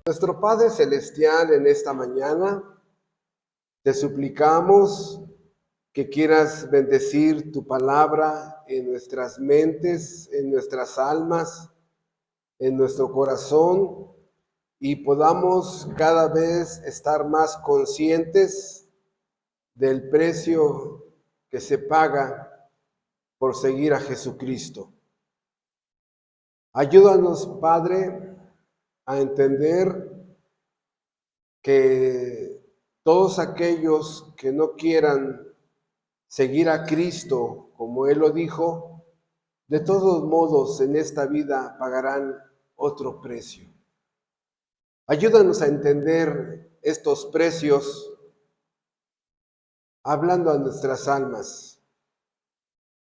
Nuestro Padre Celestial, en esta mañana te suplicamos que quieras bendecir tu palabra en nuestras mentes, en nuestras almas, en nuestro corazón, y podamos cada vez estar más conscientes del precio que se paga por seguir a Jesucristo. Ayúdanos, Padre, a entender que todos aquellos que no quieran seguir a Cristo, como Él lo dijo, de todos modos en esta vida pagarán otro precio. Ayúdanos a entender estos precios, hablando a nuestras almas.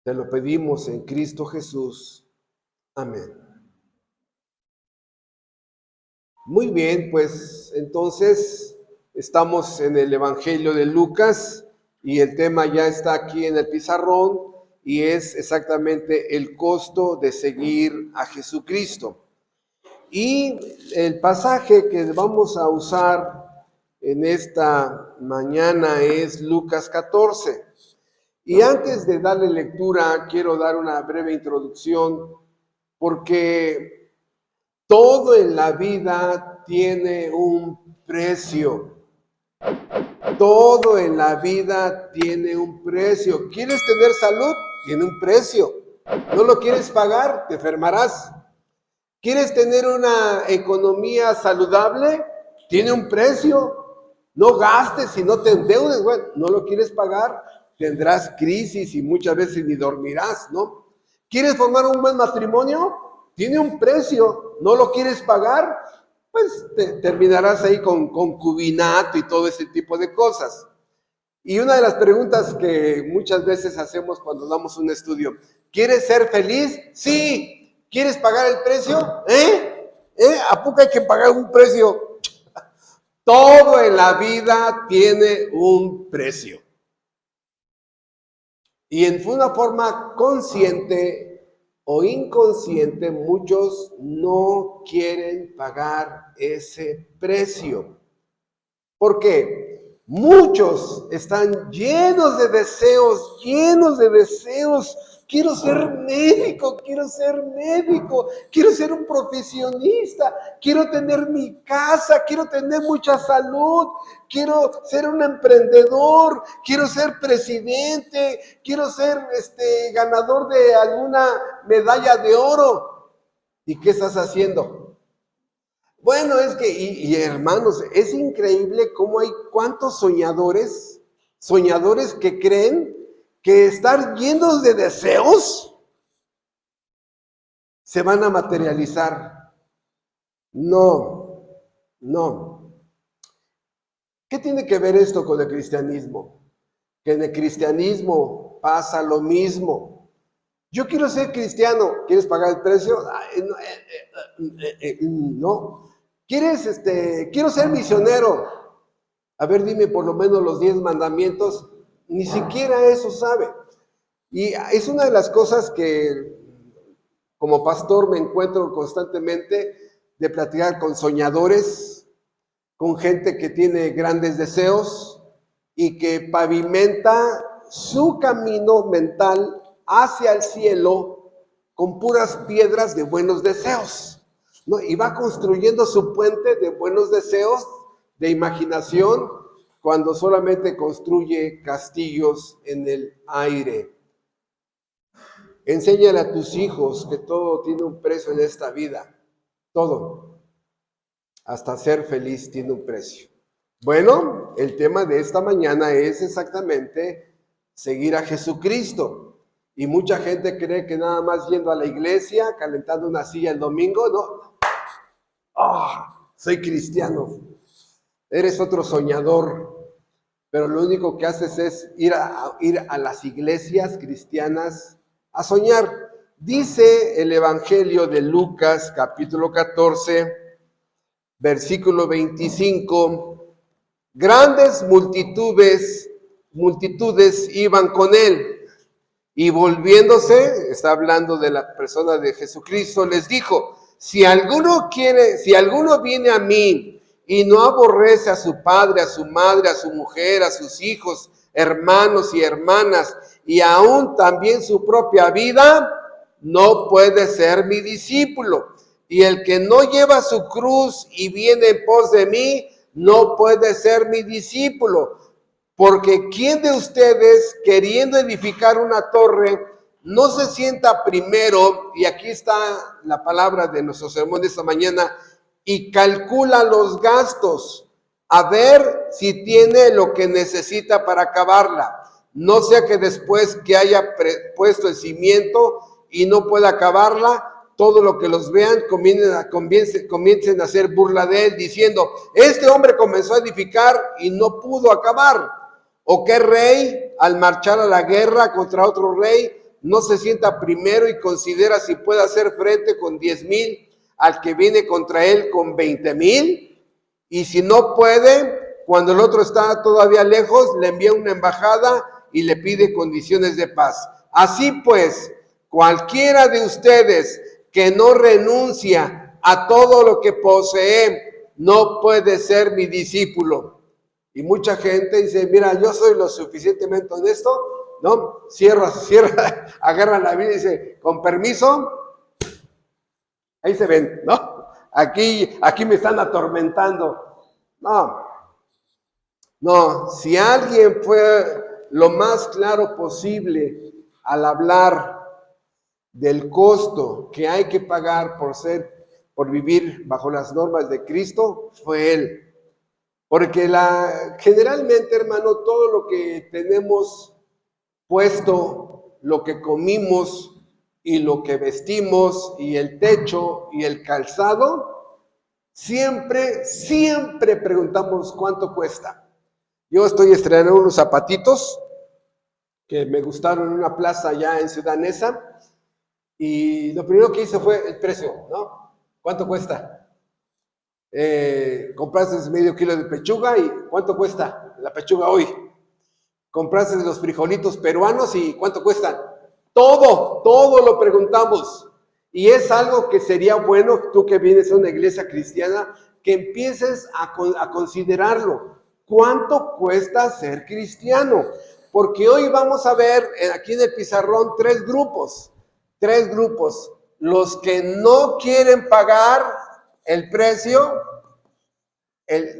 Te lo pedimos en Cristo Jesús. Amén. Muy bien, pues entonces estamos en el Evangelio de Lucas y el tema ya está aquí en el pizarrón y es exactamente el costo de seguir a Jesucristo. Y el pasaje que vamos a usar en esta mañana es Lucas 14. Y antes de darle lectura, quiero dar una breve introducción porque todo en la vida tiene un precio. Todo en la vida tiene un precio. ¿Quieres tener salud? Tiene un precio. ¿No lo quieres pagar? Te enfermarás. ¿Quieres tener una economía saludable? Tiene un precio. No gastes y no te endeudes. Bueno, no lo quieres pagar, tendrás crisis y muchas veces ni dormirás, ¿no? ¿Quieres formar un buen matrimonio? Tiene un precio. ¿No lo quieres pagar? Pues terminarás ahí con concubinato y todo ese tipo de cosas. Y una de las preguntas que muchas veces hacemos cuando damos un estudio, ¿quieres ser feliz? Sí. ¿Quieres pagar el precio? ¿A poco hay que pagar un precio? Todo en la vida tiene un precio. Y en una forma consciente o inconsciente, muchos no quieren pagar ese precio. ¿Por qué? Muchos están llenos de deseos. Quiero ser médico, quiero ser un profesionista, quiero tener mi casa, quiero tener mucha salud, quiero ser un emprendedor, quiero ser presidente, quiero ser ganador de alguna medalla de oro. ¿Y qué estás haciendo? Bueno, es que, y hermanos, es increíble cómo hay cuántos soñadores que creen que estar llenos de deseos se van a materializar. No. ¿Qué tiene que ver esto con el cristianismo? Que en el cristianismo pasa lo mismo. Yo quiero ser cristiano, ¿quieres pagar el precio? No. Quiero ser misionero. A ver, dime por lo menos los 10 mandamientos. Ni siquiera eso sabe. Y es una de las cosas que como pastor me encuentro constantemente de platicar con soñadores, con gente que tiene grandes deseos y que pavimenta su camino mental hacia el cielo con puras piedras de buenos deseos, ¿no? Y va construyendo su puente de buenos deseos, de imaginación, cuando solamente construye castillos en el aire. Enséñale a tus hijos que todo tiene un precio en esta vida. Todo. Hasta ser feliz tiene un precio. Bueno, el tema de esta mañana es exactamente seguir a Jesucristo. Y mucha gente cree que nada más yendo a la iglesia, calentando una silla el domingo, no. Soy cristiano. Eres otro soñador, pero lo único que haces es ir a las iglesias cristianas a soñar. Dice el Evangelio de Lucas, capítulo 14, versículo 25, grandes multitudes iban con él, y volviéndose, está hablando de la persona de Jesucristo, les dijo, si alguno viene a mí y no aborrece a su padre, a su madre, a su mujer, a sus hijos, hermanos y hermanas, y aún también su propia vida, no puede ser mi discípulo. Y el que no lleva su cruz y viene en pos de mí, no puede ser mi discípulo. Porque ¿quién de ustedes, queriendo edificar una torre, no se sienta primero, y aquí está la palabra de nuestro sermón de esta mañana, y calcula los gastos, a ver si tiene lo que necesita para acabarla? No sea que después que haya puesto el cimiento y no pueda acabarla, todo lo que los vean comiencen a hacer burla de él, diciendo, este hombre comenzó a edificar y no pudo acabar. ¿O qué rey, al marchar a la guerra contra otro rey, no se sienta primero y considera si puede hacer frente con 10,000 al que viene contra él con 20,000? Y si no puede, cuando el otro está todavía lejos, le envía una embajada y le pide condiciones de paz. Así pues, cualquiera de ustedes que no renuncia a todo lo que posee, no puede ser mi discípulo. Y mucha gente dice, mira, yo soy lo suficientemente honesto, ¿no? Cierra, agarra la Biblia y dice, con permiso, ahí se ven, ¿no? Aquí me están atormentando. No, si alguien fue lo más claro posible al hablar del costo que hay que pagar por vivir bajo las normas de Cristo, fue él. Porque generalmente, hermano, todo lo que tenemos puesto, lo que comimos y lo que vestimos y el techo y el calzado, siempre preguntamos cuánto cuesta. Yo estoy estrenando unos zapatitos que me gustaron en una plaza allá en Ciudad Neza y lo primero que hice fue el precio, ¿no? ¿Cuánto cuesta? Compraste medio kilo de pechuga y ¿cuánto cuesta la pechuga hoy? Compraste los frijolitos peruanos y ¿cuánto cuestan? Todo lo preguntamos. Y es algo que sería bueno, tú que vienes a una iglesia cristiana, que empieces a considerarlo. ¿Cuánto cuesta ser cristiano? Porque hoy vamos a ver aquí en el pizarrón tres grupos. Los que no quieren pagar el precio,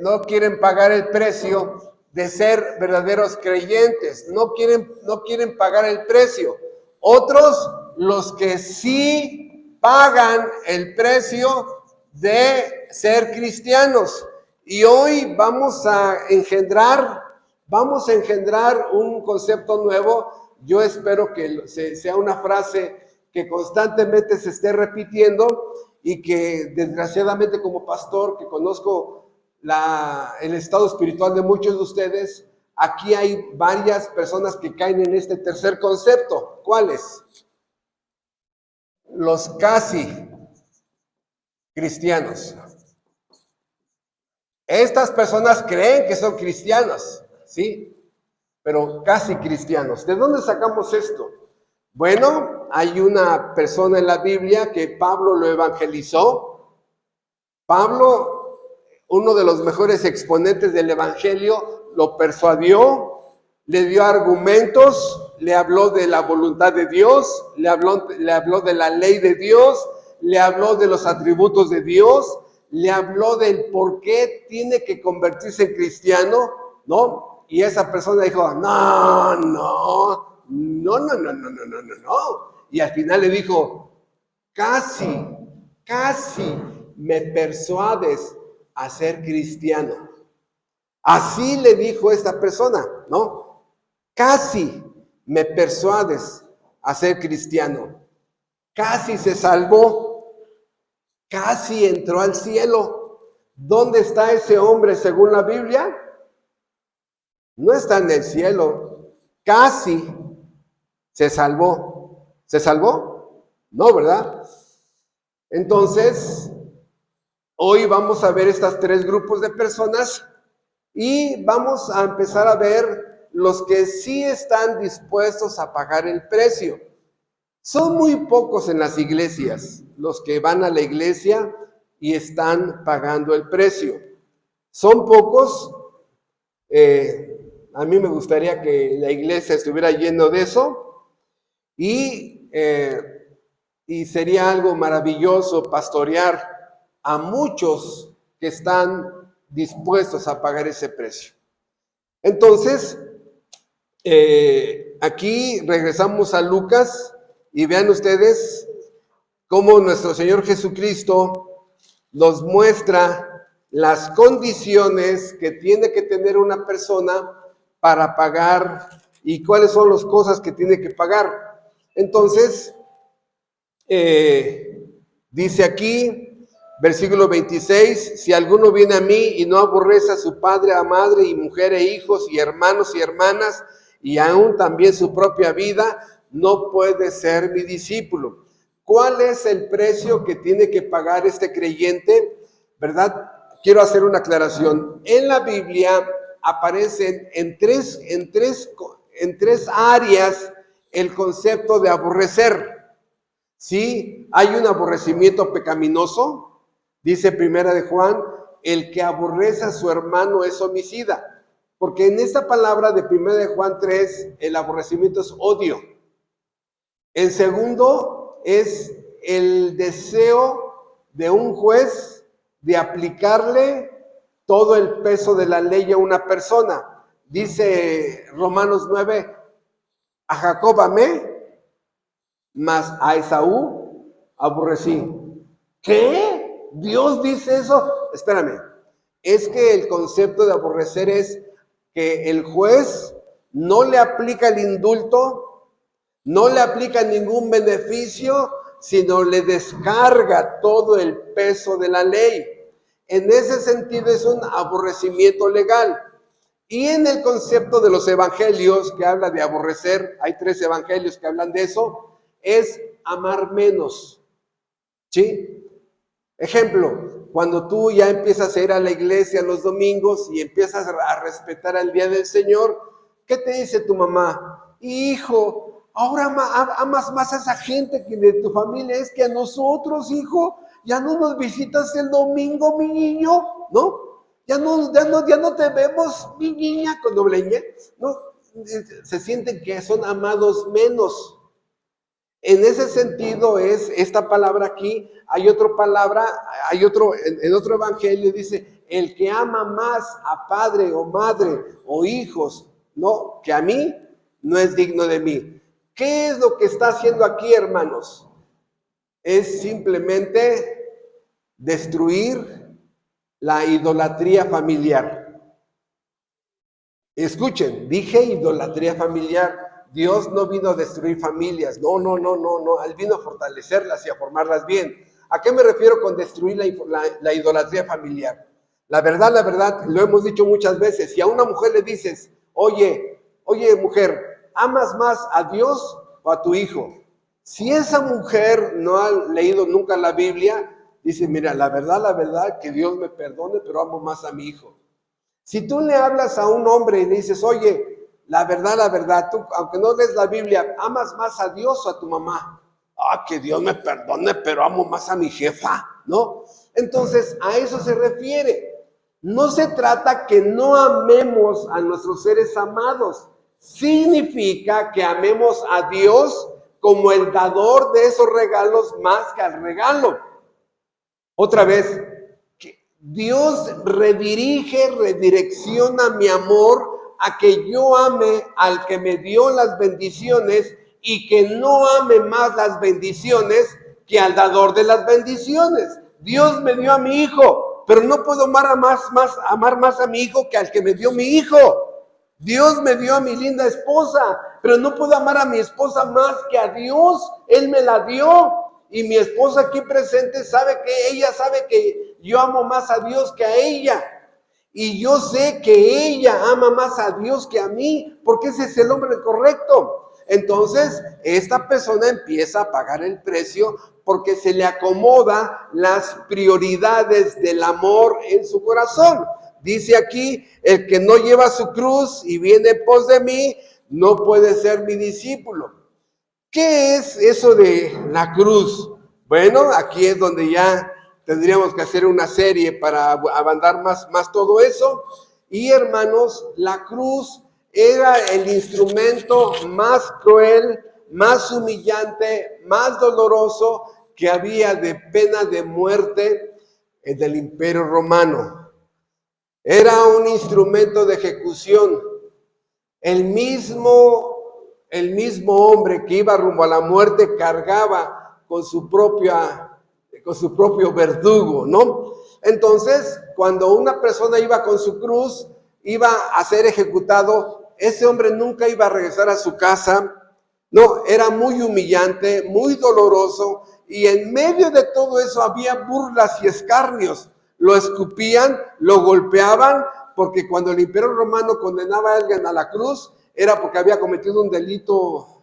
no quieren pagar el precio de ser verdaderos creyentes, no quieren pagar el precio. Otros, los que sí pagan el precio de ser cristianos. Y hoy vamos a engendrar un concepto nuevo. Yo espero que sea una frase que constantemente se esté repitiendo y que desgraciadamente como pastor que conozco el estado espiritual de muchos de ustedes, aquí hay varias personas que caen en este tercer concepto. ¿Cuáles? Los casi cristianos. Estas personas creen que son cristianos, ¿sí? Pero casi cristianos. ¿De dónde sacamos esto? Bueno, hay una persona en la Biblia que Pablo lo evangelizó. Pablo, uno de los mejores exponentes del evangelio, lo persuadió, le dio argumentos, le habló de la voluntad de Dios, le habló de la ley de Dios, le habló de los atributos de Dios, le habló del por qué tiene que convertirse en cristiano, ¿no? Y esa persona dijo, no. Y al final le dijo, casi me persuades a ser cristiano. Así le dijo esta persona, ¿no? Casi me persuades a ser cristiano. Casi se salvó. Casi entró al cielo. ¿Dónde está ese hombre según la Biblia? No está en el cielo. Casi se salvó. ¿Se salvó? No, ¿verdad? Entonces, hoy vamos a ver estos tres grupos de personas y vamos a empezar a ver los que sí están dispuestos a pagar el precio. Son muy pocos en las iglesias los que van a la iglesia y están pagando el precio. Son pocos. A mí me gustaría que la iglesia estuviera lleno de eso y sería algo maravilloso pastorear a muchos que están dispuestos a pagar ese precio. Entonces, aquí regresamos a Lucas y vean ustedes cómo nuestro Señor Jesucristo nos muestra las condiciones que tiene que tener una persona para pagar y cuáles son las cosas que tiene que pagar. Entonces, dice aquí, versículo 26, si alguno viene a mí y no aborrece a su padre, a madre y mujer e hijos y hermanos y hermanas y aún también su propia vida, no puede ser mi discípulo. ¿Cuál es el precio que tiene que pagar este creyente? ¿Verdad? Quiero hacer una aclaración. En la Biblia aparecen en tres áreas el concepto de aborrecer. Sí, hay un aborrecimiento pecaminoso, dice Primera de Juan, el que aborrece a su hermano es homicida. Porque en esta palabra de Primera de Juan 3, el aborrecimiento es odio. El segundo es el deseo de un juez de aplicarle todo el peso de la ley a una persona. Dice Romanos 9, a Jacob amé, mas a Esaú aborrecí. ¿Qué? ¿Dios dice eso? Espérame. Es que el concepto de aborrecer es que el juez no le aplica el indulto, no le aplica ningún beneficio, sino le descarga todo el peso de la ley. En ese sentido es un aborrecimiento legal. Y en el concepto de los evangelios que habla de aborrecer, hay 3 evangelios que hablan de eso, es amar menos. ¿Sí? Ejemplo, cuando tú ya empiezas a ir a la iglesia los domingos y empiezas a respetar el día del Señor, ¿qué te dice tu mamá? Hijo, ahora amas más a esa gente que de tu familia es que a nosotros, hijo. Ya no nos visitas el domingo, mi niño, ¿no? Ya no te vemos, mi niña, con doble ñ, ¿no? Se sienten que son amados menos. En ese sentido es esta palabra aquí. Hay otra palabra, en otro evangelio dice, el que ama más a padre o madre o hijos, ¿no?, que a mí, no es digno de mí. ¿Qué es lo que está haciendo aquí, hermanos? Es simplemente destruir la idolatría familiar. Escuchen, dije idolatría familiar. Dios no vino a destruir familias, no, Él vino a fortalecerlas y a formarlas bien. ¿A qué me refiero con destruir la idolatría familiar? La verdad, lo hemos dicho muchas veces, si a una mujer le dices, oye mujer, ¿amas más a Dios o a tu hijo? Si esa mujer no ha leído nunca la Biblia, dice, mira, la verdad, que Dios me perdone, pero amo más a mi hijo. Si tú le hablas a un hombre y le dices, oye, la verdad, tú, aunque no lees la Biblia, ¿amas más a Dios o a tu mamá? Que Dios me perdone, pero amo más a mi jefa, ¿no? Entonces, a eso se refiere. No se trata que no amemos a nuestros seres amados. Significa que amemos a Dios como el dador de esos regalos más que al regalo. Otra vez, Dios redirecciona mi amor a que yo ame al que me dio las bendiciones y que no ame más las bendiciones que al dador de las bendiciones. Dios me dio a mi hijo, pero no puedo amar más a mi hijo que al que me dio mi hijo. Dios me dio a mi linda esposa, pero no puedo amar a mi esposa más que a Dios. Él me la dio. Y mi esposa aquí presente sabe que yo amo más a Dios que a ella. Y yo sé que ella ama más a Dios que a mí, porque ese es el hombre correcto. Entonces, esta persona empieza a pagar el precio porque se le acomoda las prioridades del amor en su corazón. Dice aquí, el que no lleva su cruz y viene en pos de mí, no puede ser mi discípulo. ¿Qué es eso de la cruz? Bueno, aquí es donde ya tendríamos que hacer una serie para abordar más todo eso. Y hermanos, la cruz era el instrumento más cruel, más humillante, más doloroso que había de pena de muerte del Imperio Romano. Era un instrumento de ejecución. El mismo hombre que iba rumbo a la muerte cargaba con su propio verdugo, ¿no? Entonces, cuando una persona iba con su cruz, iba a ser ejecutado, ese hombre nunca iba a regresar a su casa. No, era muy humillante, muy doloroso, y en medio de todo eso había burlas y escarnios. Lo escupían, lo golpeaban, porque cuando el Imperio Romano condenaba a alguien a la cruz, era porque había cometido un delito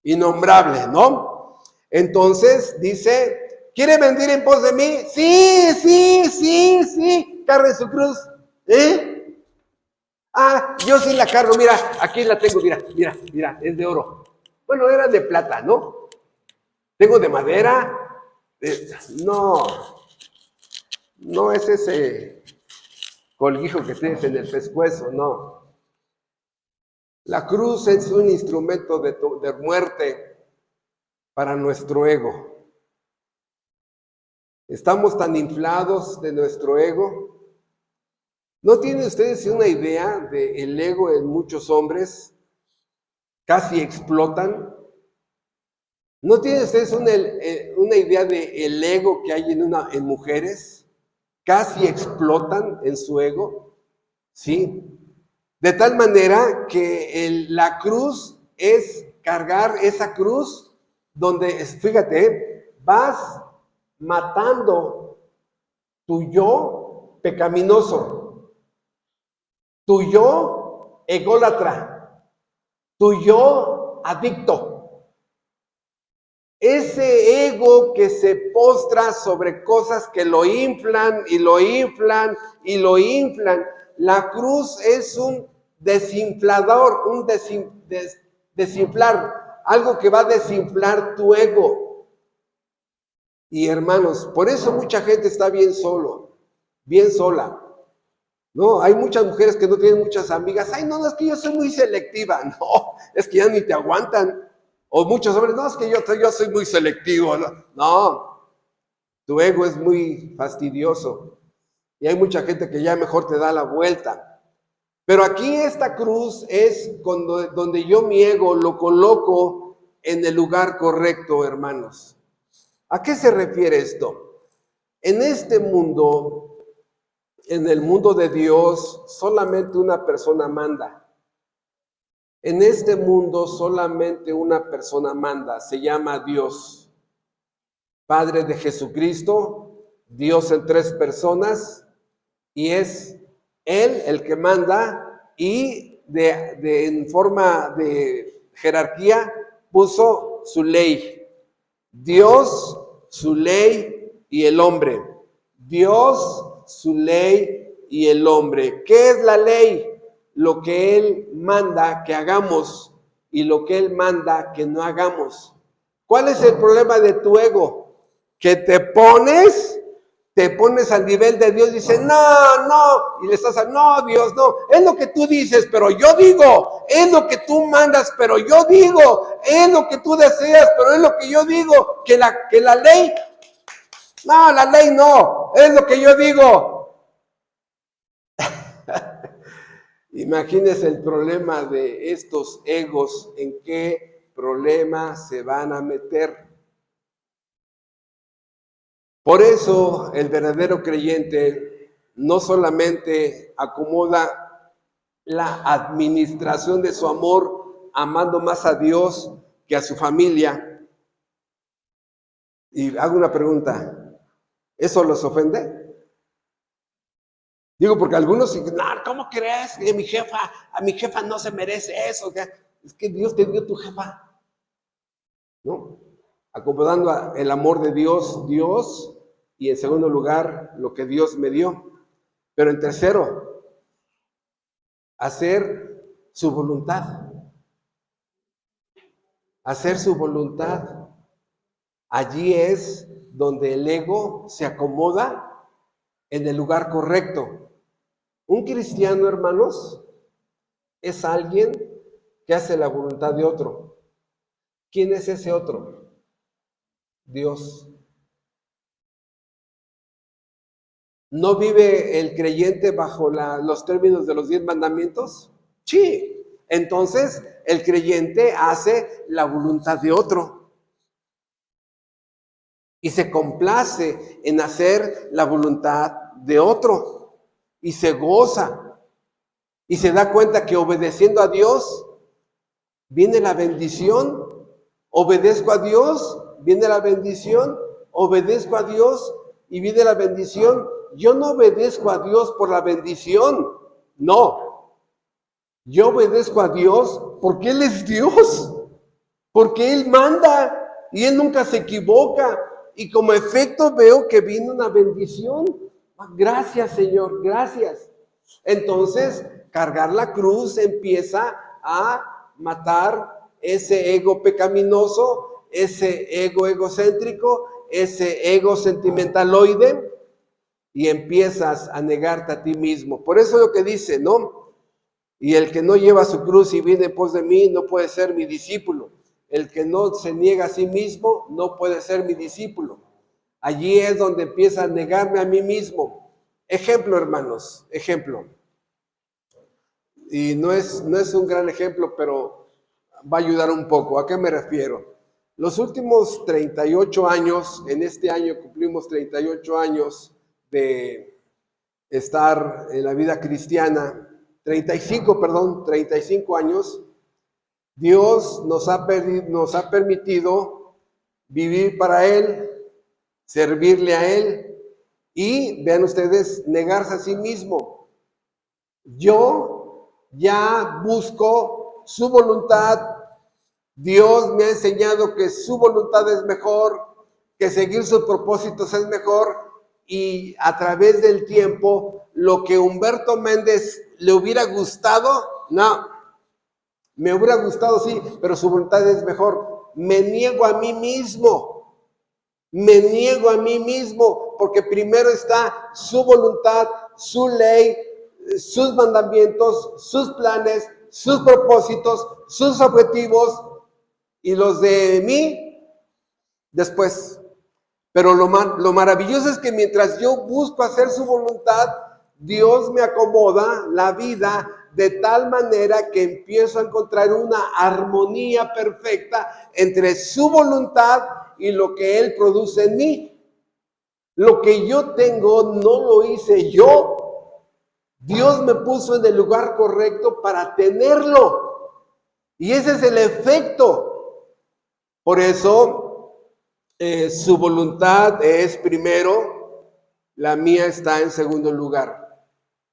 innombrable, ¿no? Entonces dice, ¿quiere venir en pos de mí? Sí, cargue su cruz. Yo sí la cargo, mira, aquí la tengo, mira, es de oro. Bueno, era de plata, ¿no? Tengo de madera. No es ese colguijo que tienes en el pescuezo, no. La cruz es un instrumento de muerte para nuestro ego. Estamos tan inflados de nuestro ego. ¿No tienen ustedes una idea del ego en muchos hombres? Casi explotan. ¿No tienen ustedes una idea del ego que hay en mujeres? Casi explotan en su ego. ¿Sí? De tal manera que la cruz es cargar esa cruz donde, fíjate, vas matando tu yo pecaminoso, tu yo ególatra, tu yo adicto. Ese ego que se postra sobre cosas que lo inflan y lo inflan y lo inflan. La cruz es un desinflador, un desinflar, algo que va a desinflar tu ego. Y hermanos, por eso mucha gente está bien sola. No, hay muchas mujeres que no tienen muchas amigas. Ay, no, es que yo soy muy selectiva. No, es que ya ni te aguantan. O muchos hombres, no, es que yo soy muy selectivo. No, tu ego es muy fastidioso. Y hay mucha gente que ya mejor te da la vuelta. Pero aquí esta cruz es donde yo mi ego lo coloco en el lugar correcto, hermanos. ¿A qué se refiere esto? En este mundo, en el mundo de Dios, solamente una persona manda. En este mundo solamente una persona manda, se llama Dios. Padre de Jesucristo, Dios en 3 personas, y es Él el que manda, y en forma de jerarquía puso su ley. Dios, su ley y el hombre. Dios, su ley y el hombre. ¿Qué es la ley? Lo que Él manda que hagamos y lo que Él manda que no hagamos. ¿Cuál es el problema de tu ego? Que te pones al nivel de Dios y dices, no, y le estás, no, Dios, no, es lo que tú dices, pero yo digo, es lo que tú mandas, pero yo digo, es lo que tú deseas, pero es lo que yo digo, que la ley, no, la ley no, es lo que yo digo. Imagínense el problema de estos egos, en qué problema se van a meter. Por eso el verdadero creyente no solamente acomoda la administración de su amor, amando más a Dios que a su familia. Y hago una pregunta, ¿eso los ofende? Digo, porque algunos dicen, no, ¿cómo crees que a mi jefa no se merece eso? Es que Dios te dio tu jefa, ¿no? Acomodando el amor de Dios, y en segundo lugar, lo que Dios me dio. Pero en tercero, hacer su voluntad. hacer su voluntad. Allí es donde el ego se acomoda en el lugar correcto. Un cristiano, hermanos, es alguien que hace la voluntad de otro. ¿Quién es ese otro? Dios. ¿No vive el creyente bajo los términos de los 10 mandamientos? Sí. Entonces, el creyente hace la voluntad de otro. Y se complace en hacer la voluntad de otro. Y se goza. Y se da cuenta que obedeciendo a Dios, viene la bendición. Obedezco a Dios, viene la bendición. Obedezco a Dios y viene la bendición. Yo no obedezco a Dios por la bendición, no. Yo obedezco a Dios porque Él es Dios, porque Él manda y Él nunca se equivoca. Y como efecto veo que viene una bendición. Gracias, Señor, gracias. Entonces, cargar la cruz empieza a matar ese ego pecaminoso, ese ego egocéntrico, ese ego sentimentaloide, y empiezas a negarte a ti mismo. Por eso es lo que dice, ¿no? Y el que no lleva su cruz y viene en pos de mí no puede ser mi discípulo. El que no se niega a sí mismo no puede ser mi discípulo. Allí es donde empieza a negarme a mí mismo. Ejemplo, hermanos, ejemplo. Y no es un gran ejemplo, pero va a ayudar un poco. ¿A qué me refiero? Los últimos 38 años, en este año cumplimos 38 años de estar en la vida cristiana, 35 años, Dios nos ha permitido vivir para Él, servirle a Él y, vean ustedes, negarse a sí mismo. Yo ya busco su voluntad. Dios me ha enseñado que su voluntad es mejor, que seguir sus propósitos es mejor. Y a través del tiempo, lo que Humberto Méndez le hubiera gustado, no, me hubiera gustado sí, pero su voluntad es mejor. Me niego a mí mismo, porque primero está su voluntad, su ley, sus mandamientos, sus planes, sus propósitos, sus objetivos, y los de mí después. Pero lo maravilloso es que mientras yo busco hacer su voluntad, Dios me acomoda la vida de tal manera que empiezo a encontrar una armonía perfecta entre su voluntad y lo que Él produce en mí. Lo que yo tengo no lo hice yo. Dios me puso en el lugar correcto para tenerlo. Y ese es el efecto. Por eso su voluntad es primero, la mía está en segundo lugar.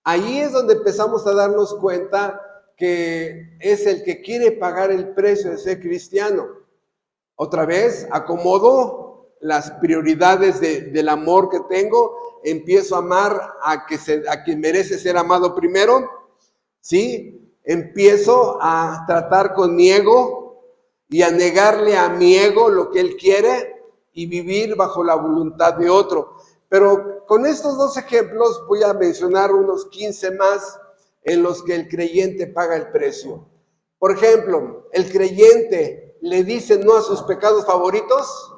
Ahí es donde empezamos a darnos cuenta que es el que quiere pagar el precio de ser cristiano. Otra vez, acomodo las prioridades del amor que tengo, empiezo a amar a quien merece ser amado primero, ¿sí? Empiezo a tratar con mi ego y a negarle a mi ego lo que él quiere, y vivir bajo la voluntad de otro. Pero con estos dos ejemplos voy a mencionar unos 15 más en los que el creyente paga el precio. Por ejemplo, el creyente le dice no a sus pecados favoritos.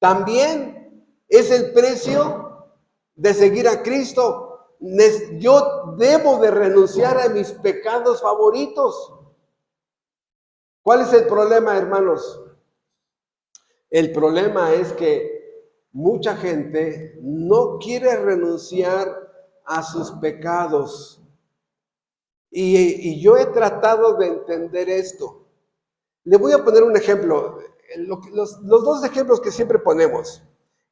También es el precio de seguir a Cristo. Yo debo de renunciar a mis pecados favoritos. ¿Cuál es el problema, hermanos? El problema es que mucha gente no quiere renunciar a sus pecados. Y yo he tratado de entender esto. Le voy a poner un ejemplo. Los dos ejemplos que siempre ponemos.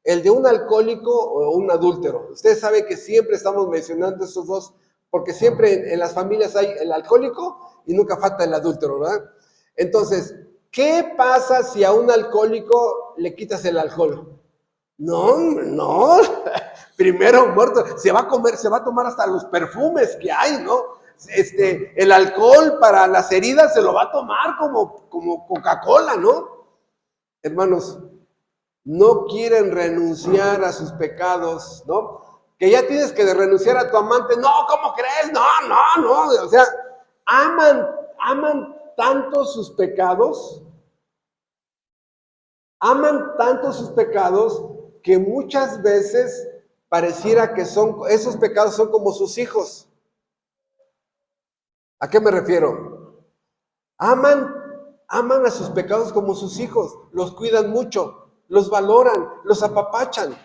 El de un alcohólico o un adúltero. Ustedes saben que siempre estamos mencionando estos dos, porque siempre en las familias hay el alcohólico y nunca falta el adúltero, ¿verdad? Entonces, ¿qué pasa si a un alcohólico le quitas el alcohol? No, primero muerto, se va a tomar hasta los perfumes que hay, ¿no? El alcohol para las heridas se lo va a tomar como Coca-Cola, ¿no? Hermanos, no quieren renunciar a sus pecados, ¿no? Que ya tienes que renunciar a tu amante. No, ¿cómo crees? No. O sea, aman tanto sus pecados, que muchas veces pareciera que esos pecados son como sus hijos. ¿A qué me refiero? Aman a sus pecados como sus hijos, los cuidan mucho, los valoran, los apapachan.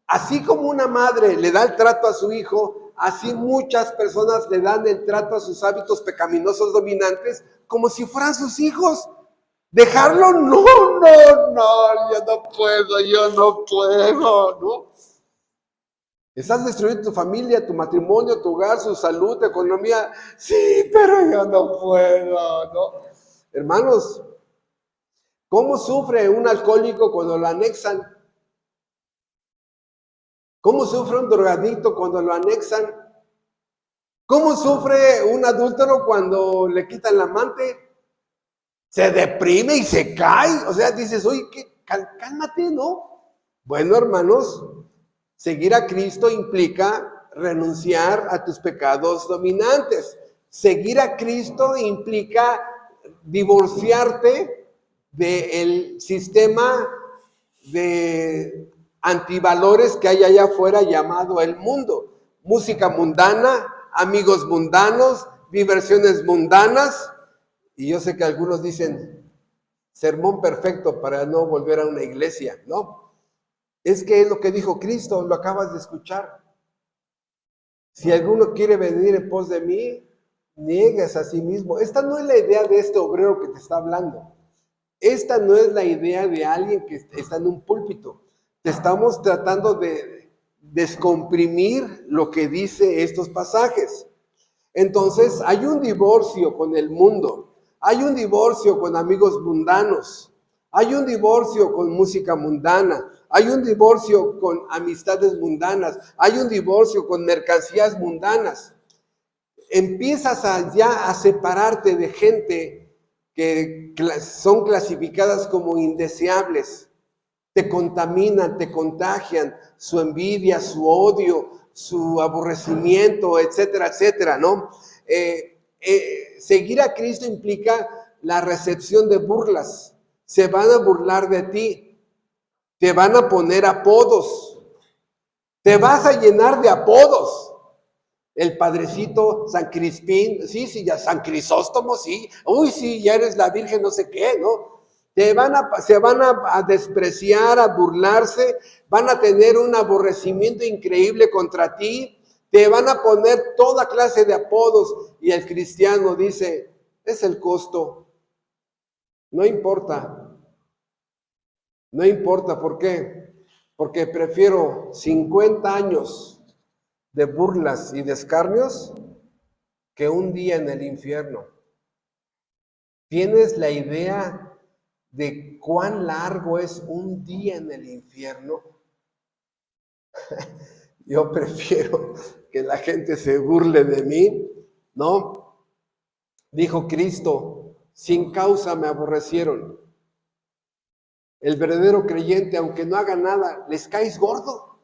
Así como una madre le da el trato a su hijo, así muchas personas le dan el trato a sus hábitos pecaminosos dominantes como si fueran sus hijos. Dejarlo, no, yo no puedo, ¿no? Estás destruyendo tu familia, tu matrimonio, tu hogar, su salud, tu economía. Sí, pero yo no puedo, ¿no? Hermanos, ¿cómo sufre un alcohólico cuando lo anexan? ¿Cómo sufre un drogadicto cuando lo anexan? ¿Cómo sufre un adúltero cuando le quitan la amante? Se deprime y se cae. O sea, dices, oye, cálmate, ¿no? Bueno, hermanos, seguir a Cristo implica renunciar a tus pecados dominantes. Seguir a Cristo implica divorciarte del sistema de antivalores que hay allá afuera llamado el mundo. Música mundana, amigos mundanos, diversiones mundanas. Y yo sé que algunos dicen, sermón perfecto para no volver a una iglesia. No, es que es lo que dijo Cristo, lo acabas de escuchar. Si alguno quiere venir en pos de mí, niegues a sí mismo. Esta no es la idea de este obrero que te está hablando. Esta no es la idea de alguien que está en un púlpito. Te estamos tratando de descomprimir lo que dice estos pasajes. Entonces, hay un divorcio con el mundo. Hay un divorcio con amigos mundanos. Hay un divorcio con música mundana. Hay un divorcio con amistades mundanas. Hay un divorcio con mercancías mundanas. Empiezas ya a separarte de gente que son clasificadas como indeseables. Te contaminan, te contagian, su envidia, su odio, su aborrecimiento, etcétera, etcétera, ¿no? Seguir a Cristo implica la recepción de burlas. Se van a burlar de ti, te van a poner apodos, te vas a llenar de apodos. El padrecito San Crispín, sí, ya San Crisóstomo, sí, uy, sí, ya eres la Virgen no sé qué, ¿no? Se van a despreciar, a burlarse, van a tener un aborrecimiento increíble contra ti, te van a poner toda clase de apodos y el cristiano dice, es el costo, no importa, ¿por qué? Porque prefiero 50 años de burlas y de escarnios que un día en el infierno. ¿Tienes la idea de cuán largo es un día en el infierno? Yo prefiero que la gente se burle de mí, ¿no? Dijo Cristo, sin causa me aborrecieron. El verdadero creyente, aunque no haga nada, les caes gordo.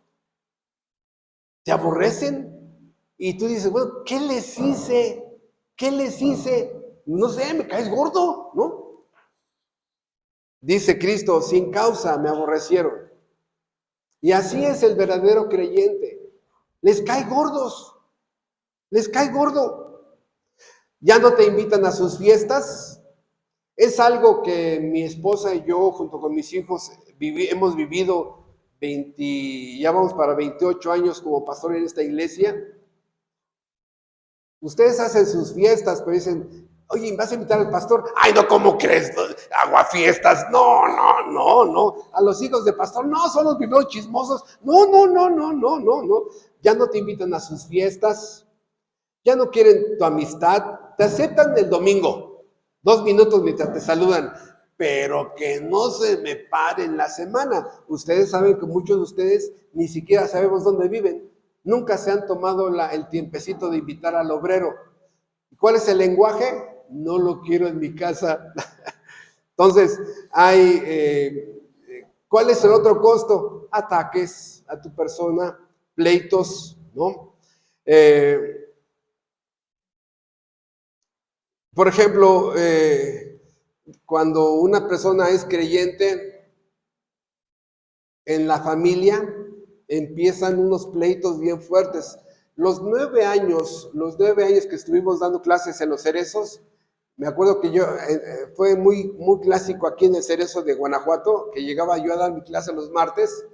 Te aborrecen y tú dices, bueno, ¿qué les hice? No sé, me caes gordo, ¿no? Dice Cristo, sin causa me aborrecieron. Y así es el verdadero creyente. Les cae gordos, les cae gordo. Ya no te invitan a sus fiestas. Es algo que mi esposa y yo, junto con mis hijos, hemos vivido ya vamos para 28 años como pastor en esta iglesia. Ustedes hacen sus fiestas, pero dicen, oye, ¿vas a invitar al pastor? Ay, no, ¿cómo crees? Aguafiestas, no. A los hijos de pastor, no, son los primeros chismosos. No. Ya no te invitan a sus fiestas, ya no quieren tu amistad, te aceptan el domingo, 2 minutos mientras te saludan, pero que no se me pare en la semana. Ustedes saben que muchos de ustedes ni siquiera sabemos dónde viven. Nunca se han tomado el tiempecito de invitar al obrero. ¿Cuál es el lenguaje? No lo quiero en mi casa. Entonces, ¿cuál es el otro costo? Ataques a tu persona, pleitos, ¿no? Por ejemplo, cuando una persona es creyente, en la familia empiezan unos pleitos bien fuertes. Los 9 años que estuvimos dando clases en los Cerezos, me acuerdo que fue muy clásico aquí en el Cerezo de Guanajuato, que llegaba yo a dar mi clase los martes,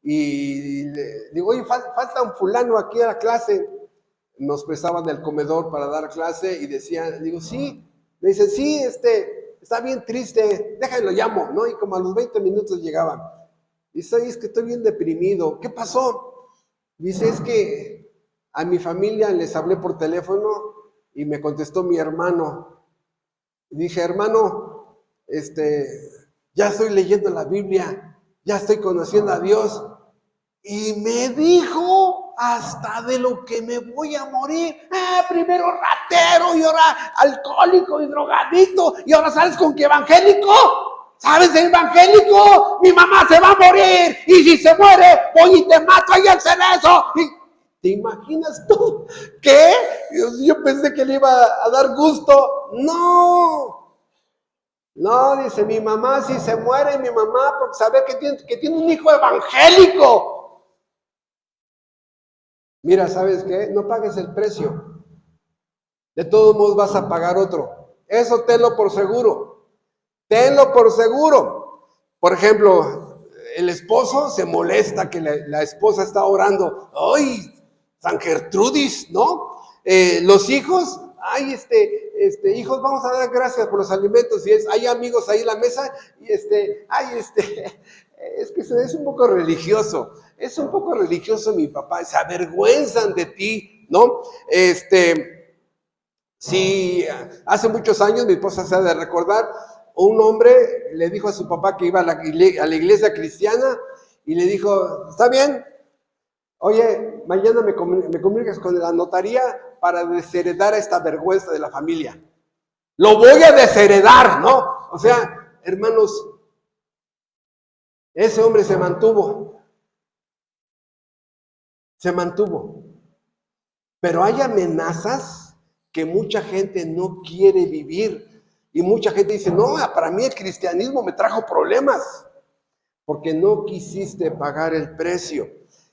y le digo, oye, falta un fulano aquí a la clase. Nos prestaban del comedor para dar clase y digo, sí. Me dicen, sí, está bien triste, déjalo, llamo, ¿no? Y como a los 20 minutos llegaban. Dice, es que estoy bien deprimido. ¿Qué pasó? Dice, es que a mi familia les hablé por teléfono y me contestó mi hermano. Dije, hermano, ya estoy leyendo la Biblia, ya estoy conociendo a Dios. Y me dijo hasta de lo que me voy a morir. Primero ratero y ahora alcohólico y drogadicto y ahora sales con que evangélico. ¿Sabes, evangélico? Mi mamá se va a morir y si se muere voy y te mato ahí al Cerezo. ¿Te imaginas tú? ¿Qué? Yo pensé que le iba a dar gusto. No, dice, mi mamá si se muere, mi mamá porque sabe que tiene un hijo evangélico. Mira, ¿sabes qué? No pagues el precio. De todos modos vas a pagar otro. Eso tenlo por seguro. Tenlo por seguro. Por ejemplo, el esposo se molesta que la esposa está orando. ¡Ay, San Gertrudis!, ¿no? Los hijos, hijos, vamos a dar gracias por los alimentos. Y hay amigos ahí en la mesa y es que es un poco religioso. Es un poco religioso mi papá, se avergüenzan de ti, ¿no? Sí, hace muchos años, mi esposa se ha de recordar, un hombre le dijo a su papá que iba a la iglesia cristiana y le dijo, está bien, oye, mañana me comunicas con la notaría para desheredar esta vergüenza de la familia. Lo voy a desheredar, ¿no? O sea, hermanos, ese hombre se mantuvo. Pero hay amenazas que mucha gente no quiere vivir. Y mucha gente dice, no, para mí el cristianismo me trajo problemas. Porque no quisiste pagar el precio.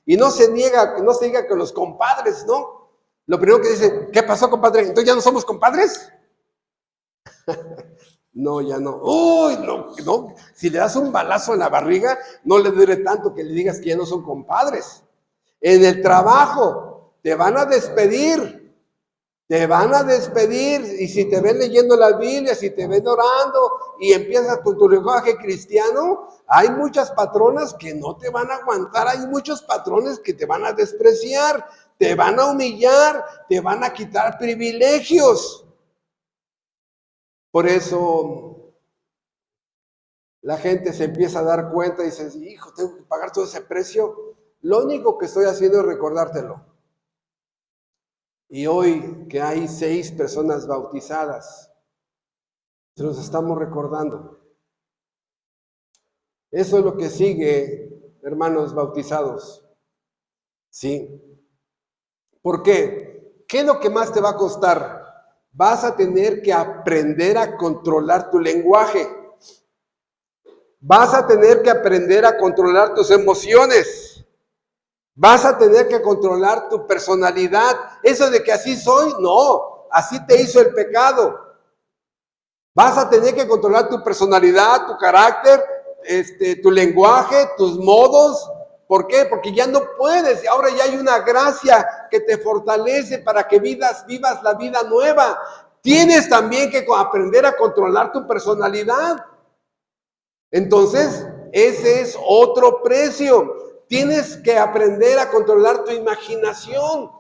Y no se diga que los compadres, ¿no? Lo primero que dice, ¿qué pasó, compadre? ¿Entonces ya no somos compadres? No, ya no. Uy, no. Si le das un balazo en la barriga, no le duele tanto que le digas que ya no son compadres. En el trabajo te van a despedir y si te ven leyendo la Biblia, si te ven orando y empiezas con tu lenguaje cristiano, hay muchas patronas que no te van a aguantar, hay muchos patrones que te van a despreciar, te van a humillar, te van a quitar privilegios. Por eso la gente se empieza a dar cuenta y dice, hijo, tengo que pagar todo ese precio. Lo único que estoy haciendo es recordártelo. Y hoy que hay 6 personas bautizadas, se los estamos recordando. Eso es lo que sigue, hermanos bautizados. ¿Sí? ¿Por qué? ¿Qué es lo que más te va a costar? Vas a tener que aprender a controlar tu lenguaje. Vas a tener que aprender a controlar tus emociones. Vas a tener que controlar tu personalidad. Eso de que así soy, no. Así te hizo el pecado. Vas a tener que controlar tu personalidad, tu carácter, tu lenguaje, tus modos. ¿Por qué? Porque ya no puedes. Ahora ya hay una gracia que te fortalece para que vivas la vida nueva. Tienes también que aprender a controlar tu personalidad. Entonces, ese es otro precio. Tienes que aprender a controlar tu imaginación.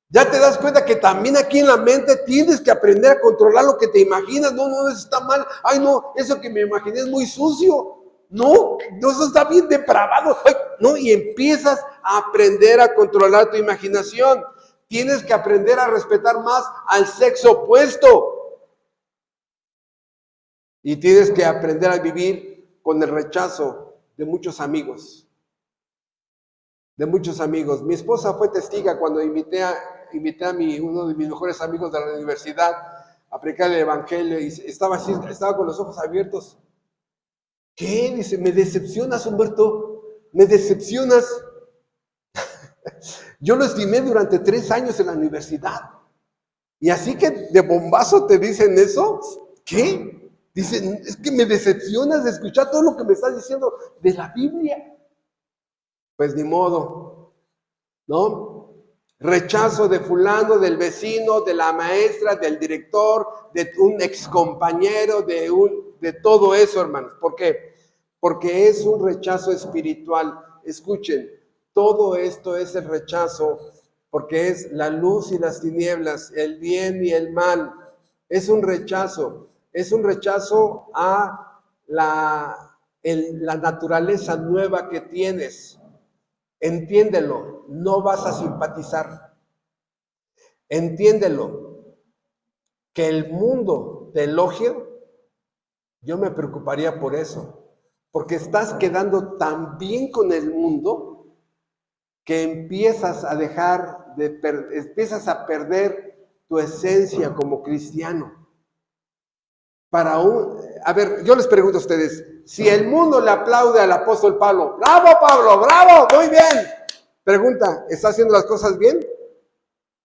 Ya te das cuenta que también aquí en la mente tienes que aprender a controlar lo que te imaginas. No, eso está mal. Ay, no, eso que me imaginé es muy sucio. No, eso está bien depravado. Ay, no, y empiezas a aprender a controlar tu imaginación. Tienes que aprender a respetar más al sexo opuesto. Y tienes que aprender a vivir con el rechazo de muchos amigos. De muchos amigos. Mi esposa fue testiga cuando invité a uno de mis mejores amigos de la universidad a predicar el evangelio y estaba con los ojos abiertos. ¿Qué? Dice, me decepcionas, Humberto, me decepcionas. Yo lo estimé durante 3 años en la universidad. Y así que de bombazo te dicen eso. ¿Qué? Dicen, es que me decepcionas de escuchar todo lo que me estás diciendo de la Biblia. Pues ni modo, ¿no? Rechazo de fulano, del vecino, de la maestra, del director, de un excompañero, de todo eso, hermanos. ¿Por qué? Porque es un rechazo espiritual. Escuchen, todo esto es el rechazo, porque es la luz y las tinieblas, el bien y el mal. Es un rechazo a la naturaleza nueva que tienes. Entiéndelo, no vas a simpatizar. Entiéndelo, que el mundo te elogie, yo me preocuparía por eso, porque estás quedando tan bien con el mundo que empiezas a perder tu esencia como cristiano. A ver, yo les pregunto a ustedes, si el mundo le aplaude al apóstol Pablo, ¡bravo, Pablo, bravo, muy bien! Pregunta, ¿está haciendo las cosas bien?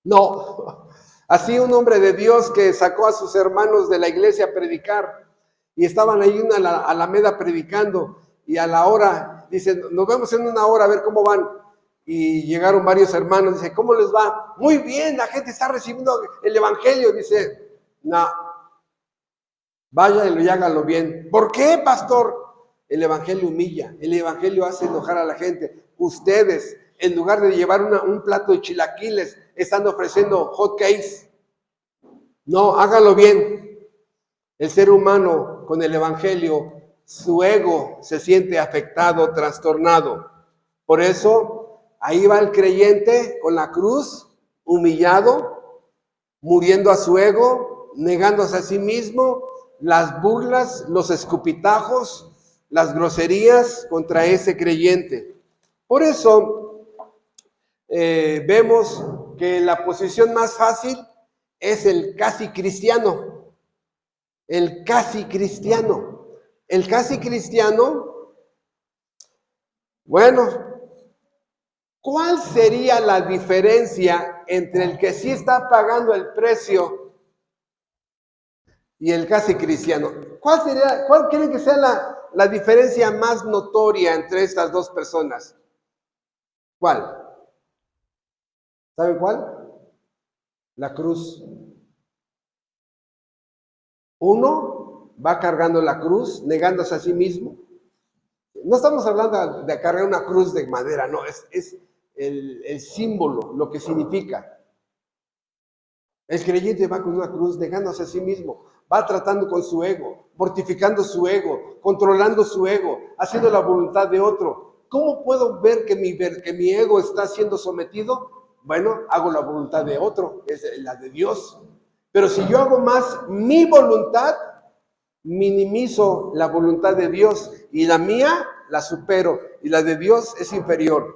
No. Así un hombre de Dios que sacó a sus hermanos de la iglesia a predicar y estaban ahí en la Alameda predicando y a la hora, dice, nos vemos en 1 hora a ver cómo van. Y llegaron varios hermanos, dice, ¿cómo les va? Muy bien, la gente está recibiendo el evangelio. Dice, no, váyanlo y háganlo bien. ¿Por qué, pastor? El evangelio humilla, el evangelio hace enojar a la gente. Ustedes, en lugar de llevar un plato de chilaquiles, están ofreciendo hot cakes. No, háganlo bien. El ser humano con el evangelio, su ego se siente afectado, trastornado. Por eso, ahí va el creyente con la cruz, humillado, muriendo a su ego, negándose a sí mismo, las burlas, los escupitajos, las groserías contra ese creyente. Por eso vemos que la posición más fácil es el casi cristiano. El casi cristiano. El casi cristiano, bueno, ¿cuál sería la diferencia entre el que sí está pagando el precio y el casi cristiano? ¿Cuál creen que sea la diferencia más notoria entre estas dos personas? ¿Cuál? ¿Saben cuál? La cruz. Uno va cargando la cruz, negándose a sí mismo. No estamos hablando de cargar una cruz de madera, no, es el símbolo, lo que significa. El creyente va con una cruz negándose a sí mismo, va tratando con su ego, mortificando su ego, controlando su ego, haciendo la voluntad de otro. ¿Cómo puedo ver que mi ego está siendo sometido? Bueno, hago la voluntad de otro, es la de Dios. Pero si yo hago más mi voluntad, minimizo la voluntad de Dios y la mía la supero y la de Dios es inferior.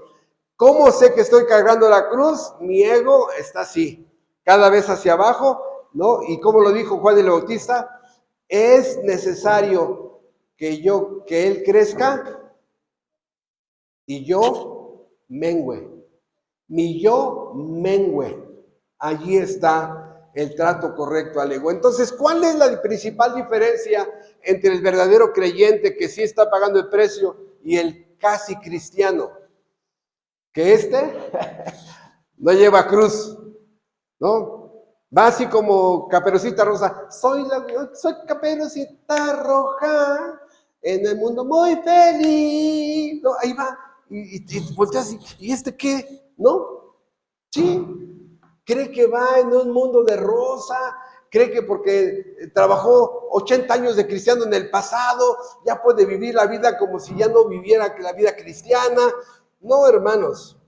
¿Cómo sé que estoy cargando la cruz? Mi ego está así, cada vez hacia abajo, ¿no? Y como lo dijo Juan el Bautista, es necesario que él crezca y yo mengüe. Mi yo mengüe. Allí está el trato correcto al ego. Entonces, ¿cuál es la principal diferencia entre el verdadero creyente que sí está pagando el precio y el casi cristiano? Que no lleva cruz, ¿no? Va así como Caperucita Rosa. Soy Caperucita Roja, en el mundo muy feliz. ¿No? Ahí va. Y volteas ¿y qué? ¿No? Sí. Cree que va en un mundo de rosa, cree que porque trabajó 80 años de cristiano en el pasado, ya puede vivir la vida como si ya no viviera la vida cristiana. No, hermanos,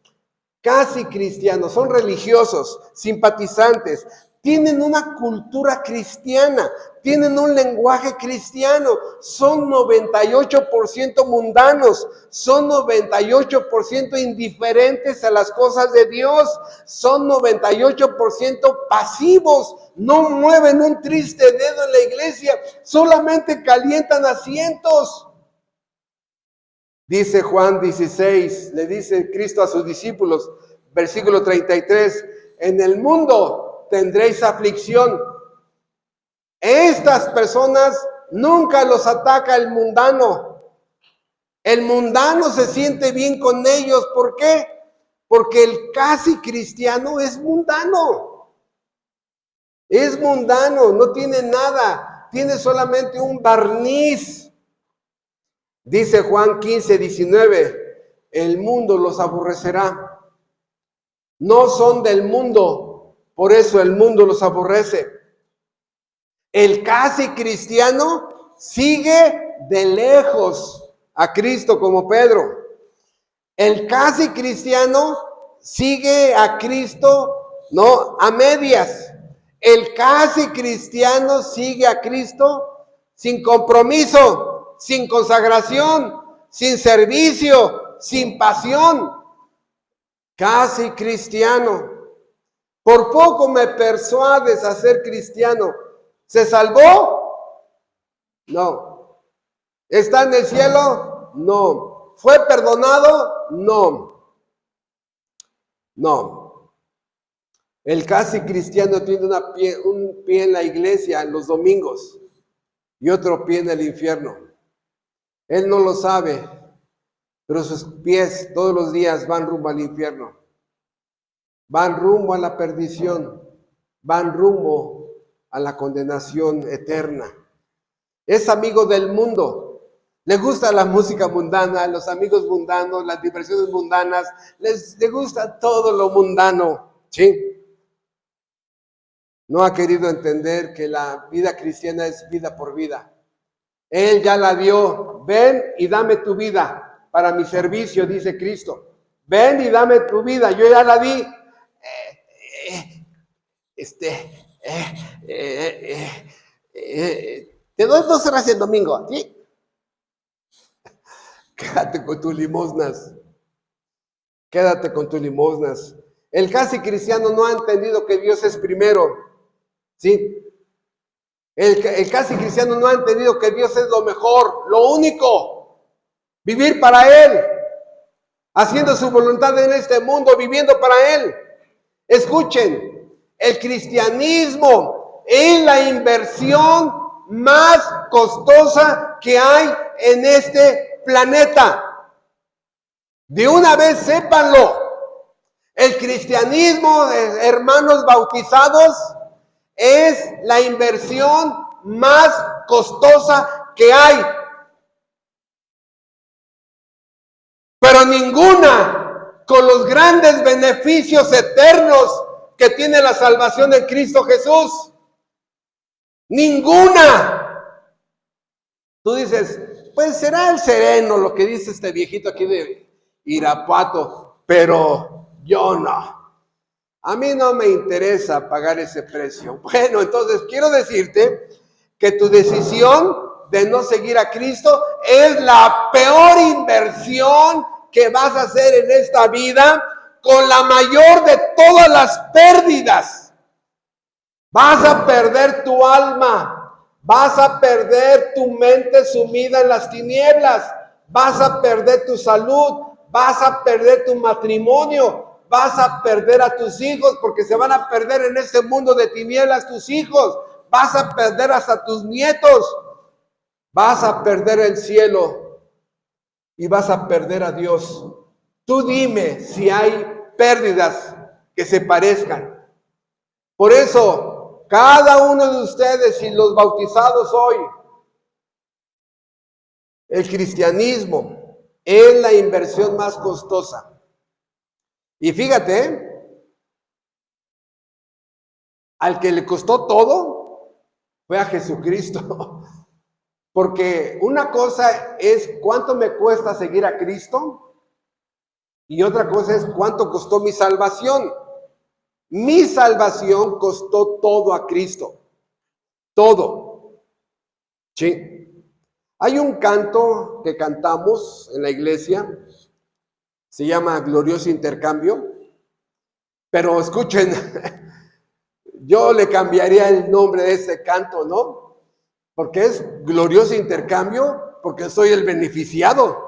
casi cristianos, son religiosos, simpatizantes, tienen una cultura cristiana, tienen un lenguaje cristiano, son 98% mundanos, son 98% indiferentes a las cosas de Dios, son 98% pasivos, no mueven un triste dedo en la iglesia, solamente calientan asientos. Dice Juan 16, le dice Cristo a sus discípulos, versículo 33, en el mundo tendréis aflicción. Estas personas nunca los ataca el mundano. El mundano se siente bien con ellos. ¿Por qué? Porque el casi cristiano es mundano. Es mundano, no tiene nada, tiene solamente un barniz. Dice Juan 15, 19, el mundo los aborrecerá. No son del mundo, por eso el mundo los aborrece. El casi cristiano sigue de lejos a Cristo como Pedro. El casi cristiano sigue a Cristo, no, a medias. El casi cristiano sigue a Cristo sin compromiso, sin consagración, sin servicio, sin pasión. Casi cristiano. Por poco me persuades a ser cristiano. ¿Se salvó? No. ¿Está en el cielo? No. ¿Fue perdonado? No. No. El casi cristiano tiene un pie en la iglesia en los domingos y otro pie en el infierno. Él no lo sabe, pero sus pies todos los días van rumbo al infierno. Van rumbo a la perdición. Van rumbo a la condenación eterna. Es amigo del mundo. Le gusta la música mundana, los amigos mundanos, las diversiones mundanas. Le gusta todo lo mundano. ¿Sí? No ha querido entender que la vida cristiana es vida por vida. Él ya la dio. Ven y dame tu vida para mi servicio, dice Cristo. Ven y dame tu vida. Yo ya la di. Te doy 2 horas el domingo, ¿sí? Quédate con tus limosnas. Quédate con tus limosnas. El casi cristiano no ha entendido que Dios es primero, ¿sí? El casi cristiano no ha entendido que Dios es lo mejor, lo único. Vivir para Él, haciendo su voluntad en este mundo, viviendo para Él. Escuchen. El cristianismo es la inversión más costosa que hay en este planeta. De una vez sépanlo. El cristianismo, hermanos bautizados, es la inversión más costosa que hay. Pero ninguna con los grandes beneficios eternos que tiene la salvación de Cristo Jesús. Ninguna. Tú dices, pues será el sereno lo que dice este viejito aquí de Irapuato, pero yo no. A mí no me interesa pagar ese precio. Bueno, entonces quiero decirte que tu decisión de no seguir a Cristo es la peor inversión que vas a hacer en esta vida, con la mayor de todas las pérdidas. Vas a perder tu alma, vas a perder tu mente sumida en las tinieblas, vas a perder tu salud, vas a perder tu matrimonio, vas a perder a tus hijos porque se van a perder en este mundo de tinieblas tus hijos, vas a perder hasta tus nietos, vas a perder el cielo y vas a perder a Dios. Tú dime si hay pérdidas que se parezcan. Por eso, cada uno de ustedes y los bautizados hoy, el cristianismo es la inversión más costosa. Y fíjate, al que le costó todo fue a Jesucristo. Porque una cosa es cuánto me cuesta seguir a Cristo Y otra cosa es cuánto costó mi salvación. Mi salvación costó todo a Cristo. Todo. Sí. Hay un canto que cantamos en la iglesia, se llama Glorioso Intercambio, pero escuchen, yo le cambiaría el nombre de ese canto, ¿no? Porque es glorioso intercambio, porque soy el beneficiado.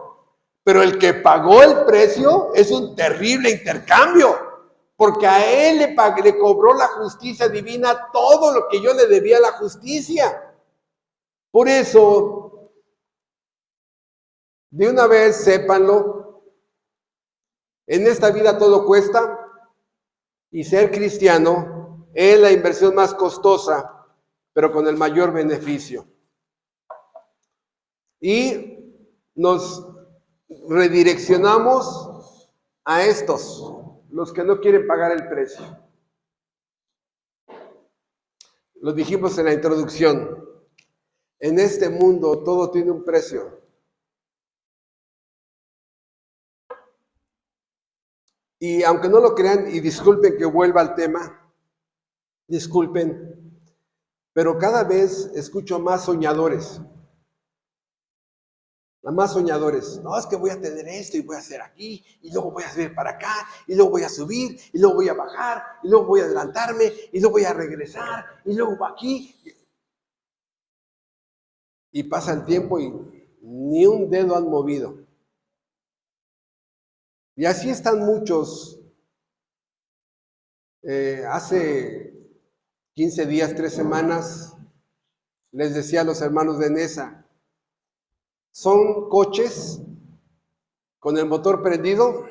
Pero el que pagó el precio es un terrible intercambio, porque a él le cobró la justicia divina todo lo que yo le debía a la justicia. Por eso, de una vez sépanlo, en esta vida todo cuesta y ser cristiano es la inversión más costosa, pero con el mayor beneficio. Y nos redireccionamos a estos, los que no quieren pagar el precio. Lo dijimos en la introducción. En este mundo todo tiene un precio. Y aunque no lo crean, y disculpen que vuelva al tema, disculpen, pero cada vez escucho más soñadores. Más soñadores. No, es que voy a tener esto y voy a hacer aquí, y luego voy a subir para acá, y luego voy a subir, y luego voy a bajar, y luego voy a adelantarme, y luego voy a regresar, y luego aquí. Y pasa el tiempo y ni un dedo han movido. Y así están muchos. Hace 15 días, 3 semanas, les decía a los hermanos de Nesa, son coches con el motor prendido,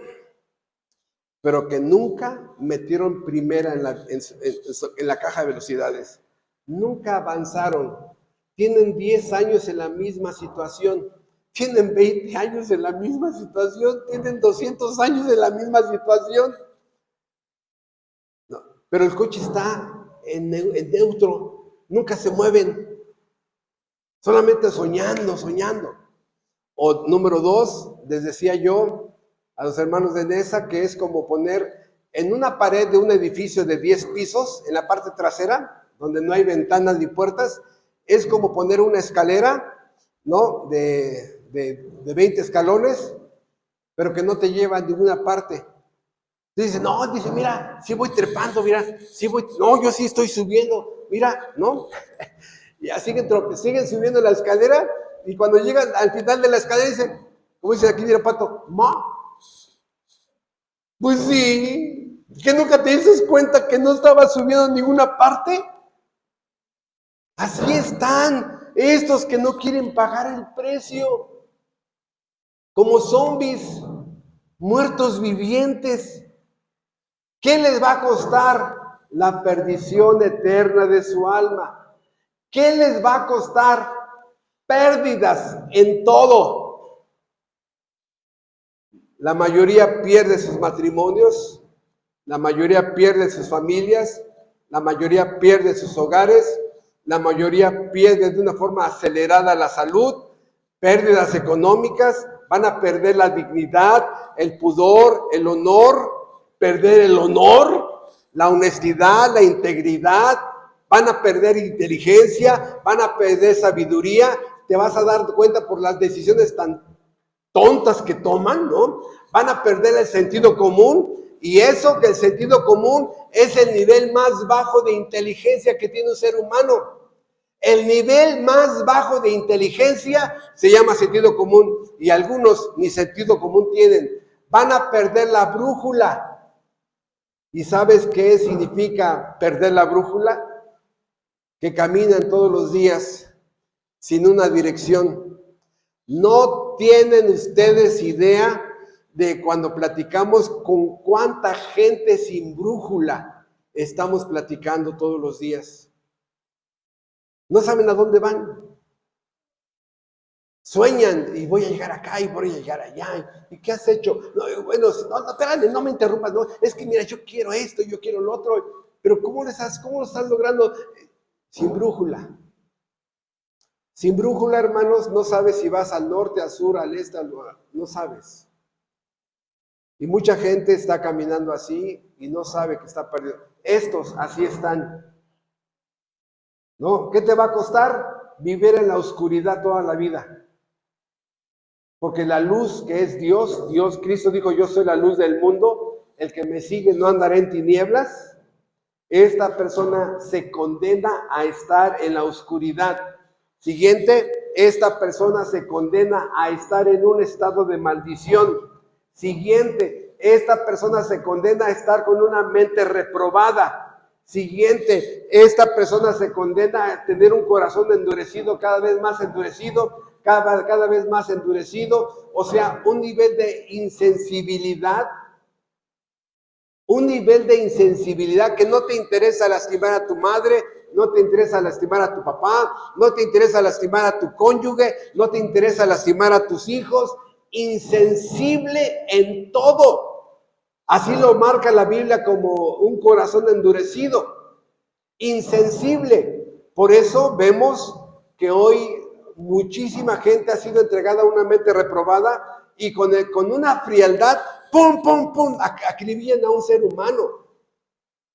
pero que nunca metieron primera en la caja de velocidades. Nunca avanzaron. Tienen 10 años en la misma situación. Tienen 20 años en la misma situación. Tienen 200 años en la misma situación. No, pero el coche está en neutro. Nunca se mueven. Solamente soñando. O número 2, les decía yo a los hermanos de Nesa, que es como poner en una pared de un edificio de 10 pisos, en la parte trasera, donde no hay ventanas ni puertas, es como poner una escalera, ¿no? De 20 escalones, pero que no te lleva a ninguna parte. Dice, no, dice, mira, sí voy trepando, mira, sí voy, no, yo sí estoy subiendo, mira, ¿no? Y así siguen subiendo la escalera, y cuando llegan al final de la escalera dicen, como dice aquí, mira, Pato, ¡ma! Pues sí, que nunca te dices cuenta que no estaba subiendo en ninguna parte. Así están estos que no quieren pagar el precio, como zombies, muertos vivientes. ¿Qué les va a costar? La perdición eterna de su alma. ¿Qué les va a costar? Pérdidas en todo. La mayoría pierde sus matrimonios, la mayoría pierde sus familias, la mayoría pierde sus hogares, la mayoría pierde de una forma acelerada la salud, pérdidas económicas, van a perder la dignidad, el pudor, el honor, perder el honor, la honestidad, la integridad, van a perder inteligencia, van a perder sabiduría, te vas a dar cuenta por las decisiones tan tontas que toman, ¿no? Van a perder el sentido común, y eso, que el sentido común es el nivel más bajo de inteligencia que tiene un ser humano. El nivel más bajo de inteligencia se llama sentido común, y algunos ni sentido común tienen. Van a perder la brújula. ¿Y sabes qué significa perder la brújula? Que caminan todos los días sin una dirección. No tienen ustedes idea de cuando platicamos con cuánta gente sin brújula estamos platicando todos los días. No saben a dónde van. Sueñan y voy a llegar acá y voy a llegar allá. ¿Y qué has hecho? No, bueno, no, espérame, no me interrumpas. No, es que mira, yo quiero esto, yo quiero lo otro. Pero ¿cómo lo estás logrando? Sin brújula. Sin brújula, hermanos, no sabes si vas al norte, al sur, al este, no sabes. Y mucha gente está caminando así y no sabe que está perdido. Estos así están. ¿No? ¿Qué te va a costar? Vivir en la oscuridad toda la vida. Porque la luz que es Dios, Cristo dijo, yo soy la luz del mundo, el que me sigue no andará en tinieblas. Esta persona se condena a estar en la oscuridad. Siguiente, esta persona se condena a estar en un estado de maldición. Siguiente, esta persona se condena a estar con una mente reprobada. Siguiente, esta persona se condena a tener un corazón endurecido, cada vez más endurecido, cada vez más endurecido, o sea, un nivel de insensibilidad que no te interesa lastimar a tu madre, no te interesa lastimar a tu papá, no te interesa lastimar a tu cónyuge, no te interesa lastimar a tus hijos, insensible en todo. Así lo marca la Biblia como un corazón endurecido, insensible. Por eso vemos que hoy muchísima gente ha sido entregada a una mente reprobada y con una frialdad, ¡pum, pum, pum!, acribillan a un ser humano.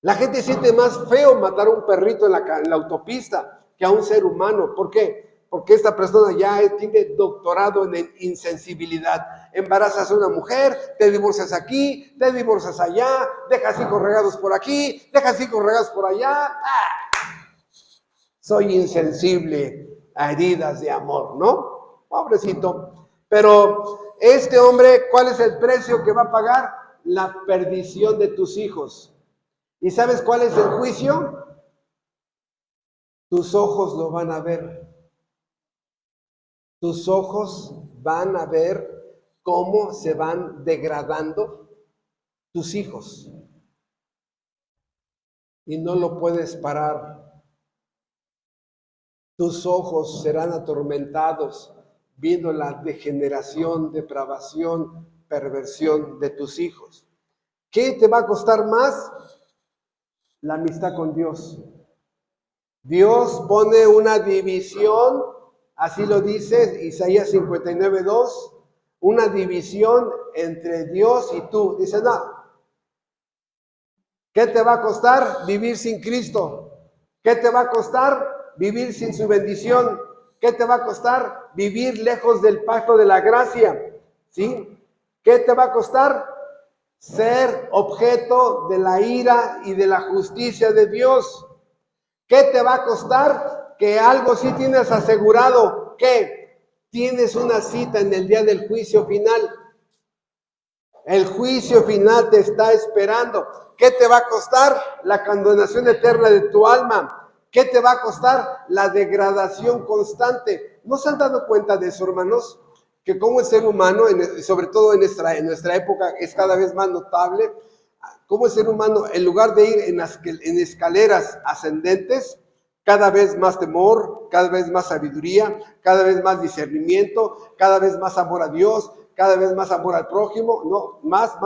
La gente siente más feo matar a un perrito en la autopista que a un ser humano. ¿Por qué? Porque esta persona ya tiene doctorado en insensibilidad. Embarazas a una mujer, te divorcias aquí, te divorcias allá, dejas hijos regados por aquí, dejas hijos regados por allá. Soy insensible a heridas de amor, ¿no? Pobrecito. Pero este hombre, ¿cuál es el precio que va a pagar? La perdición de tus hijos. ¿Y sabes cuál es el juicio? Tus ojos lo van a ver. Tus ojos van a ver cómo se van degradando tus hijos. Y no lo puedes parar. Tus ojos serán atormentados viendo la degeneración, depravación, perversión de tus hijos. ¿Qué te va a costar más? La amistad con Dios. Dios pone una división, así lo dice Isaías 59:2, una división entre Dios y tú. Dice, no. ¿Qué te va a costar? Vivir sin Cristo. ¿Qué te va a costar? Vivir sin su bendición. ¿Qué te va a costar? Vivir lejos del pacto de la gracia. ¿Sí? ¿Qué te va a costar? Ser objeto de la ira y de la justicia de Dios. ¿Qué te va a costar? Que algo sí tienes asegurado. ¿Qué? Tienes una cita en el día del juicio final. El juicio final te está esperando. ¿Qué te va a costar? La condenación eterna de tu alma. ¿Qué te va a costar? La degradación constante. ¿No se han dado cuenta de eso, hermanos? Que como el ser humano, sobre todo en nuestra época, es cada vez más notable, como el ser humano, en lugar de ir en escaleras ascendentes, cada vez más temor, cada vez más sabiduría, cada vez más discernimiento, cada vez más amor a Dios, cada vez más amor al prójimo, no, más,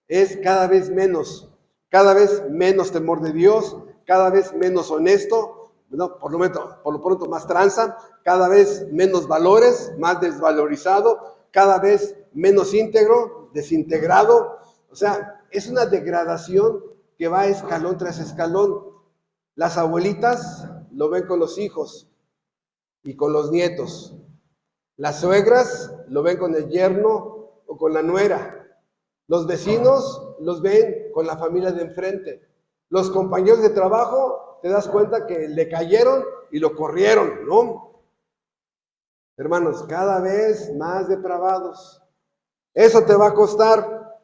es cada vez menos temor de Dios, cada vez menos honesto, no, por lo pronto más tranza, cada vez menos valores, más desvalorizado, cada vez menos íntegro, desintegrado. O sea, es una degradación que va escalón tras escalón. Las abuelitas lo ven con los hijos y con los nietos. Las suegras lo ven con el yerno o con la nuera. Los vecinos los ven con la familia de enfrente. Los compañeros de trabajo, te das cuenta que le cayeron y lo corrieron, ¿no? Hermanos, cada vez más depravados. Eso te va a costar.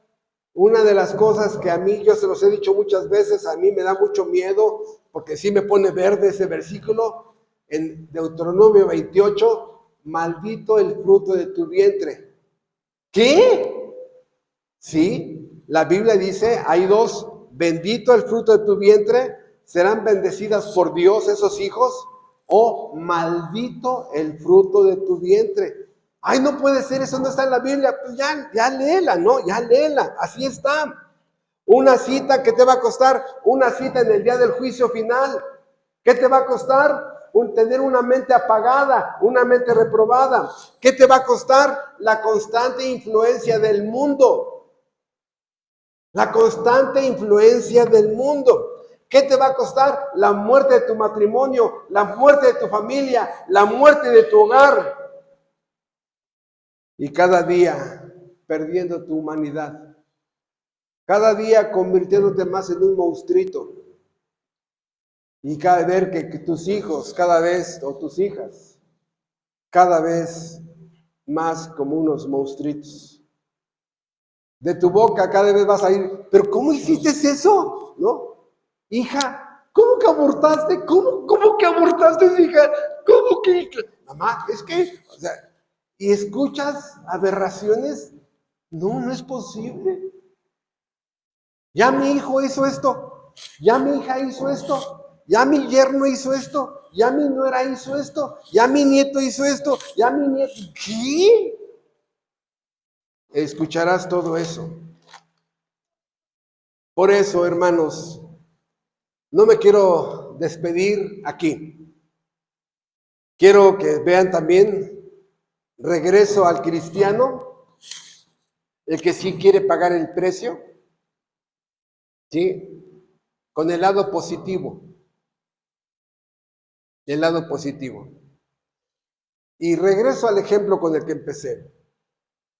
Una de las cosas que a mí, yo se los he dicho muchas veces, a mí me da mucho miedo, porque sí me pone verde ese versículo, en Deuteronomio 28, maldito el fruto de tu vientre. ¿Qué? Sí, la Biblia dice, hay dos, bendito el fruto de tu vientre, serán bendecidas por Dios esos hijos, o maldito el fruto de tu vientre. Ay, no puede ser, eso no está en la Biblia. Pues ya léela, ¿no? Ya léela, así está. Una cita que te va a costar, una cita en el día del juicio final. ¿Qué te va a costar? Tener una mente apagada, una mente reprobada. ¿Qué te va a costar? La constante influencia del mundo. La constante influencia del mundo. ¿Qué te va a costar? La muerte de tu matrimonio, la muerte de tu familia, la muerte de tu hogar. Y cada día perdiendo tu humanidad. Cada día convirtiéndote más en un monstruito. Y cada vez que tus hijos, cada vez, o tus hijas, cada vez más como unos monstruitos. De tu boca cada vez vas a ir, pero ¿cómo hiciste eso? ¿No? Hija, ¿cómo que abortaste? ¿Cómo que abortaste, hija? ¿Cómo que? Mamá, es que, o sea, y escuchas aberraciones. No es posible. Ya mi hijo hizo esto, ya mi hija hizo esto, ya mi yerno hizo esto, ya mi nuera hizo esto, ya mi nieto hizo esto, ya mi nieto. ¿Qué? Escucharás todo eso. Por eso, hermanos, no me quiero despedir aquí. Quiero que vean también Regreso al Cristiano, el que sí quiere pagar el precio, ¿sí? Con el lado positivo. El lado positivo. Y regreso al ejemplo con el que empecé.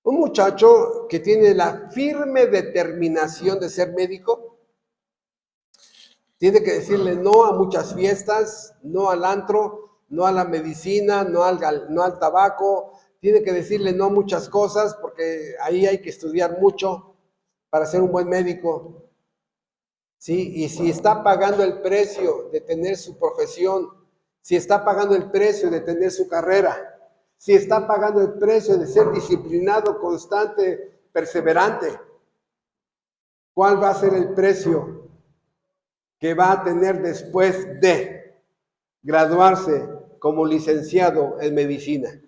Un muchacho que tiene la firme determinación de ser médico, tiene que decirle no a muchas fiestas, no al antro, no a la medicina, no al tabaco. Tiene que decirle no a muchas cosas porque ahí hay que estudiar mucho para ser un buen médico. ¿Sí? Y si está pagando el precio de tener su profesión, si está pagando el precio de tener su carrera, si está pagando el precio de ser disciplinado, constante, perseverante, ¿cuál va a ser el precio que va a tener después de graduarse como licenciado en medicina?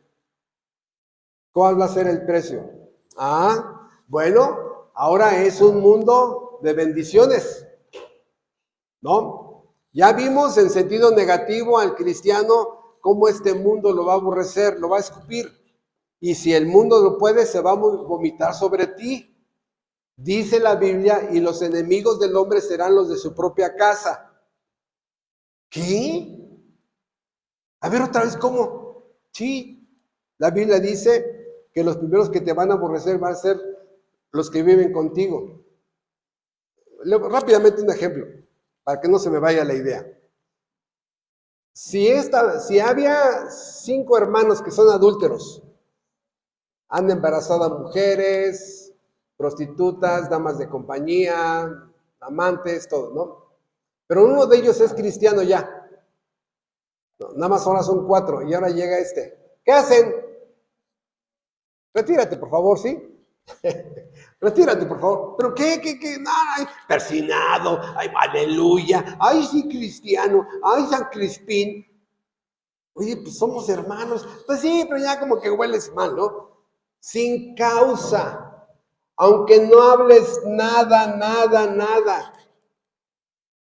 ¿Cuál va a ser el precio? Bueno, ahora es un mundo de bendiciones, ¿no? Ya vimos en sentido negativo al cristiano cómo este mundo lo va a aborrecer, lo va a escupir. Y si el mundo lo puede, se va a vomitar sobre ti. Dice la Biblia, y los enemigos del hombre serán los de su propia casa. ¿Qué? A ver otra vez, ¿cómo? Sí, la Biblia dice que los primeros que te van a aborrecer van a ser los que viven contigo. Rápidamente un ejemplo, para que no se me vaya la idea. Si había 5 hermanos que son adúlteros, han embarazado a mujeres, prostitutas, damas de compañía, amantes, todo, ¿no? Pero uno de ellos es cristiano ya. No, nada más ahora son 4 y ahora llega este. ¿Qué hacen? Retírate, por favor, ¿sí? Retírate, por favor. ¿Pero qué? Ay, persinado, ay, aleluya, ay, sí, cristiano, ay, San Crispín. Oye, pues somos hermanos. Pues sí, pero ya como que hueles mal, ¿no? Sin causa. Aunque no hables nada.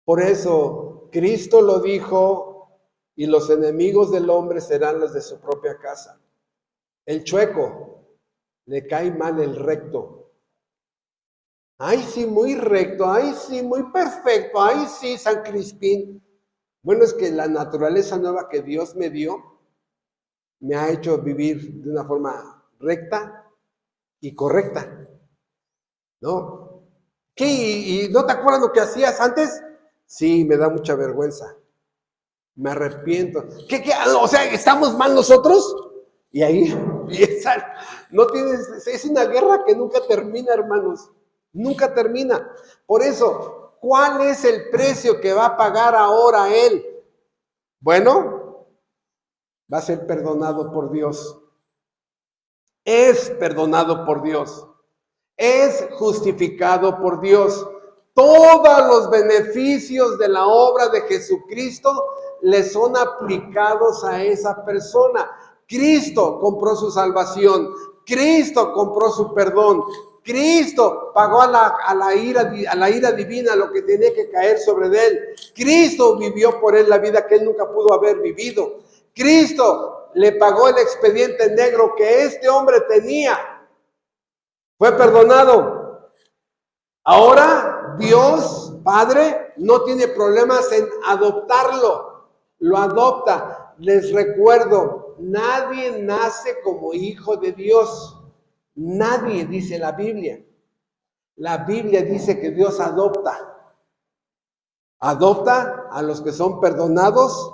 Por eso, Cristo lo dijo, y los enemigos del hombre serán los de su propia casa. El chueco, le cae mal el recto. Ay, sí, muy recto, ay, sí, muy perfecto, ay, sí, San Crispín. Bueno, es que la naturaleza nueva que Dios me dio me ha hecho vivir de una forma recta y correcta, ¿no? ¿Qué? ¿Y no te acuerdas lo que hacías antes? Sí, me da mucha vergüenza. Me arrepiento. ¿Qué? O sea, ¿estamos mal nosotros? Y ahí empiezan. No tienes, es una guerra que nunca termina, hermanos. Nunca termina. Por eso, ¿cuál es el precio que va a pagar ahora él? Bueno, va a ser perdonado por Dios. Es perdonado por Dios. Es justificado por Dios. Todos los beneficios de la obra de Jesucristo le son aplicados a esa persona. Cristo compró su salvación. Cristo compró su perdón. Cristo pagó a la ira divina lo que tenía que caer sobre él. Cristo vivió por él la vida que él nunca pudo haber vivido. Cristo le pagó el expediente negro que este hombre tenía. Fue perdonado. Ahora Dios, Padre, no tiene problemas en adoptarlo. Lo adopta. Les recuerdo, nadie nace como hijo de Dios. Nadie, dice la Biblia. La Biblia dice que Dios adopta. Adopta a los que son perdonados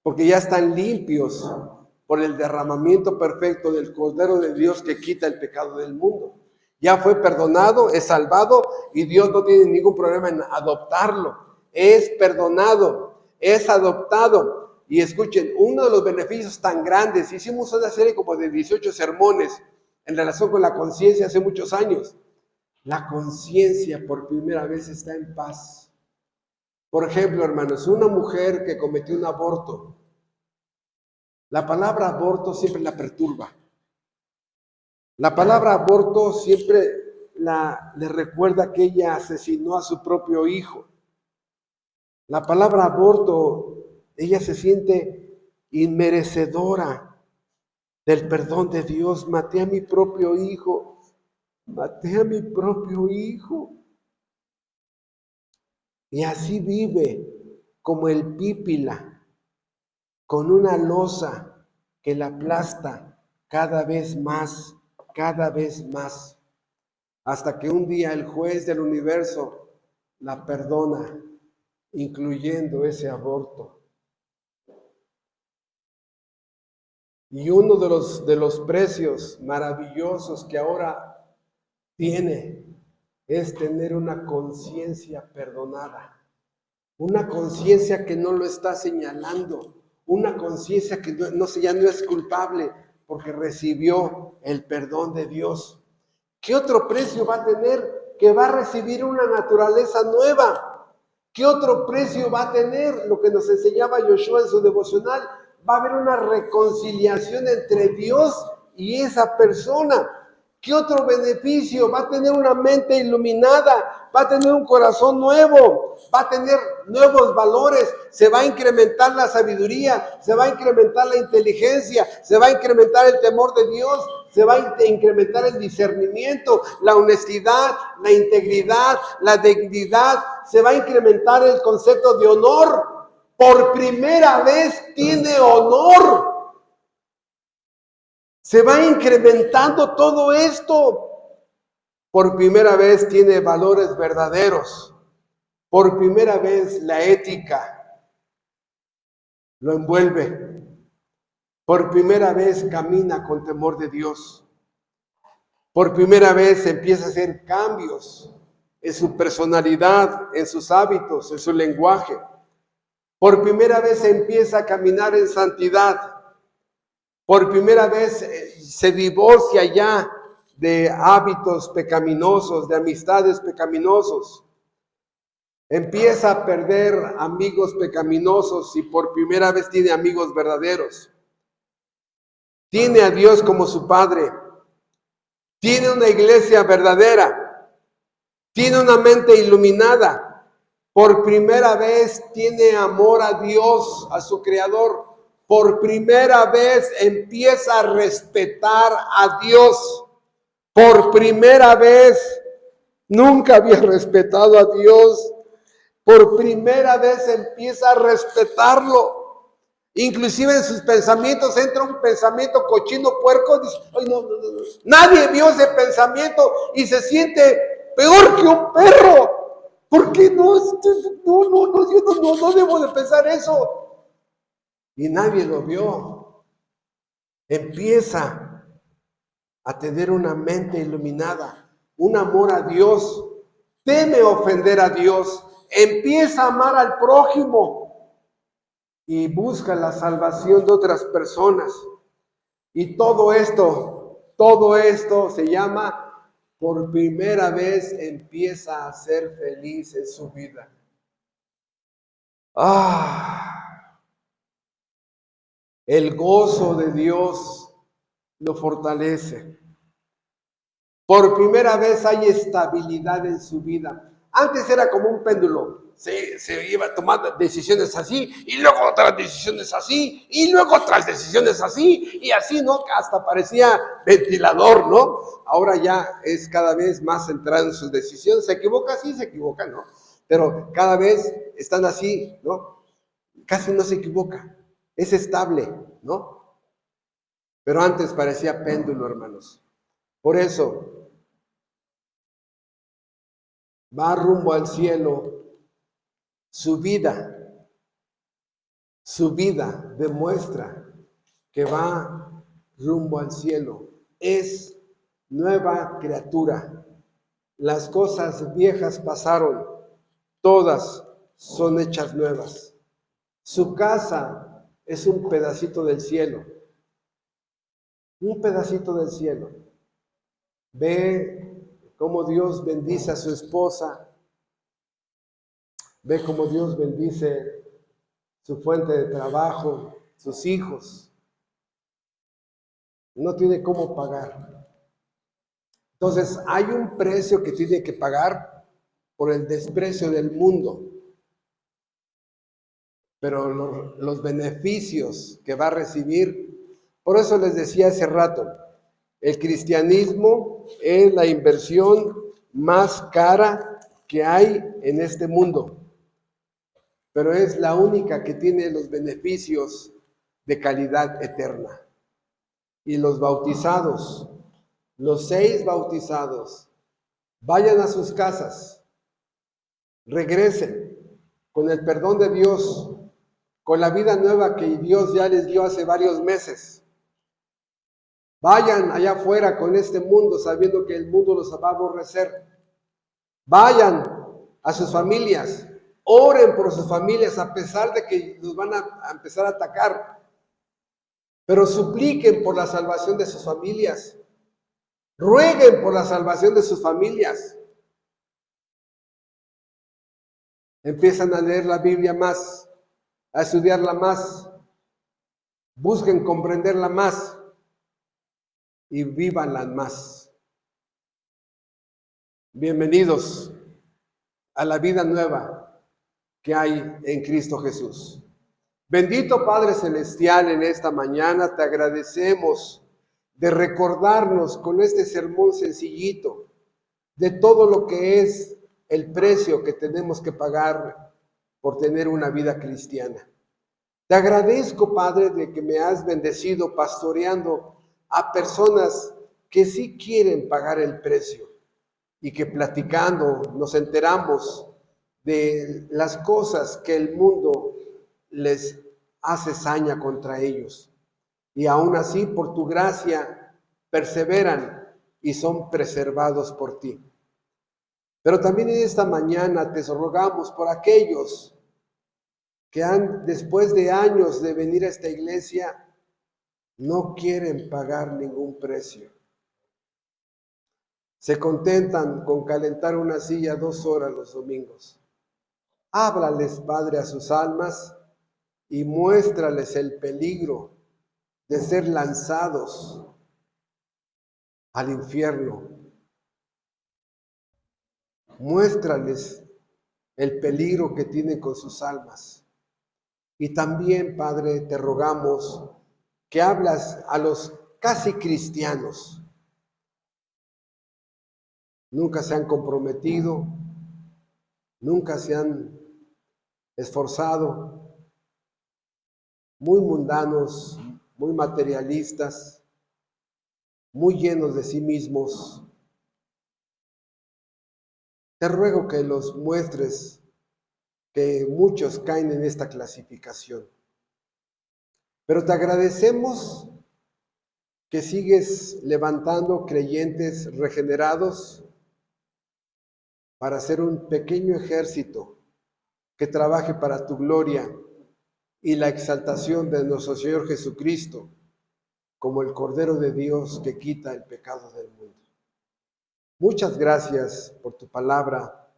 porque ya están limpios por el derramamiento perfecto del Cordero de Dios que quita el pecado del mundo. Ya fue perdonado, es salvado y Dios no tiene ningún problema en adoptarlo. Es perdonado, es adoptado. Y escuchen, uno de los beneficios tan grandes, hicimos una serie como de 18 sermones en relación con la conciencia hace muchos años. La conciencia por primera vez está en paz. Por ejemplo, hermanos, una mujer que cometió un aborto, la palabra aborto siempre la perturba. La palabra aborto siempre le recuerda que ella asesinó a su propio hijo. La palabra aborto, ella se siente inmerecedora del perdón de Dios. Maté a mi propio hijo, maté a mi propio hijo. Y así vive como el pípila, con una losa que la aplasta cada vez más, hasta que un día el juez del universo la perdona, incluyendo ese aborto. Y uno de los precios maravillosos que ahora tiene es tener una conciencia perdonada, una conciencia que no lo está señalando, una conciencia que ya no es culpable porque recibió el perdón de Dios. ¿Qué otro precio va a tener? Que va a recibir una naturaleza nueva. ¿Qué otro precio va a tener? Lo que nos enseñaba Yoshua en su devocional. Va a haber una reconciliación entre Dios y esa persona. ¿Qué otro beneficio? Va a tener una mente iluminada, va a tener un corazón nuevo, va a tener nuevos valores, se va a incrementar la sabiduría, se va a incrementar la inteligencia, se va a incrementar el temor de Dios, se va a incrementar el discernimiento, la honestidad, la integridad, la dignidad, se va a incrementar el concepto de honor. Por primera vez tiene honor. Se va incrementando todo esto. Por primera vez tiene valores verdaderos. Por primera vez la ética lo envuelve. Por primera vez camina con temor de Dios. Por primera vez empieza a hacer cambios en su personalidad, en sus hábitos, en su lenguaje. Por primera vez empieza a caminar en santidad. Por primera vez se divorcia ya de hábitos pecaminosos, de amistades pecaminosos. Empieza a perder amigos pecaminosos y por primera vez tiene amigos verdaderos. Tiene a Dios como su Padre. Tiene una iglesia verdadera. Tiene una mente iluminada. Por primera vez tiene amor a Dios, a su Creador. Por primera vez empieza a respetar a Dios. Por primera vez, nunca había respetado a Dios. Por primera vez empieza a respetarlo. Inclusive en sus pensamientos entra un pensamiento cochino, puerco. Dice, ay, no. Nadie vio ese pensamiento y se siente peor que un perro. ¿Por qué no? Yo no debo de pensar eso. Y nadie lo vio. Empieza a tener una mente iluminada, un amor a Dios, teme ofender a Dios, empieza a amar al prójimo y busca la salvación de otras personas. Y todo esto se llama, por primera vez empieza a ser feliz en su vida. El gozo de Dios lo fortalece. Por primera vez hay estabilidad en su vida. Antes era como un péndulo. se iba a tomar decisiones así, y luego otras decisiones así, y luego otras decisiones así, y así, ¿no? Hasta parecía ventilador, ¿no? Ahora ya es cada vez más centrado en sus decisiones. Se equivoca, sí, se equivoca, ¿no? Pero cada vez están así, ¿no? Casi no se equivoca. Es estable, ¿no? Pero antes parecía péndulo, hermanos. Por eso va rumbo al cielo. Su vida demuestra que va rumbo al cielo. Es nueva criatura. Las cosas viejas pasaron, todas son hechas nuevas. Su casa es un pedacito del cielo. Un pedacito del cielo. Ve cómo Dios bendice a su esposa. Ve cómo Dios bendice su fuente de trabajo, sus hijos. No tiene cómo pagar. Entonces, hay un precio que tiene que pagar por el desprecio del mundo. Pero los beneficios que va a recibir, por eso les decía hace rato, el cristianismo es la inversión más cara que hay en este mundo. Pero es la única que tiene los beneficios de calidad eterna. Y los bautizados, los 6 bautizados, vayan a sus casas, regresen con el perdón de Dios, con la vida nueva que Dios ya les dio hace varios meses. Vayan allá afuera con este mundo sabiendo que el mundo los va a aborrecer. Vayan a sus familias. Oren por sus familias a pesar de que los van a empezar a atacar. Pero supliquen por la salvación de sus familias. Rueguen por la salvación de sus familias. Empiezan a leer la Biblia más, a estudiarla más. Busquen comprenderla más y vívanla más. Bienvenidos a la vida nueva que hay en Cristo Jesús. Bendito Padre Celestial, en esta mañana te agradecemos de recordarnos con este sermón sencillito de todo lo que es el precio que tenemos que pagar por tener una vida cristiana. Te agradezco, Padre, de que me has bendecido pastoreando a personas que sí quieren pagar el precio y que platicando nos enteramos de las cosas que el mundo les hace saña contra ellos. Y aún así, por tu gracia, perseveran y son preservados por ti. Pero también en esta mañana te rogamos por aquellos que después de años de venir a esta iglesia, no quieren pagar ningún precio. Se contentan con calentar una silla 2 horas los domingos. Háblales, Padre, a sus almas y muéstrales el peligro de ser lanzados al infierno. Muéstrales el peligro que tienen con sus almas. Y también, Padre, te rogamos que hablas a los casi cristianos. Nunca se han comprometido, nunca se han esforzado, muy mundanos, muy materialistas, muy llenos de sí mismos. Te ruego que los muestres, que muchos caen en esta clasificación. Pero te agradecemos que sigues levantando creyentes regenerados para hacer un pequeño ejército que trabaje para tu gloria y la exaltación de nuestro Señor Jesucristo como el Cordero de Dios que quita el pecado del mundo. Muchas gracias por tu palabra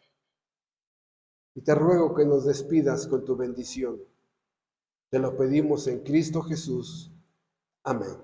y te ruego que nos despidas con tu bendición. Te lo pedimos en Cristo Jesús. Amén.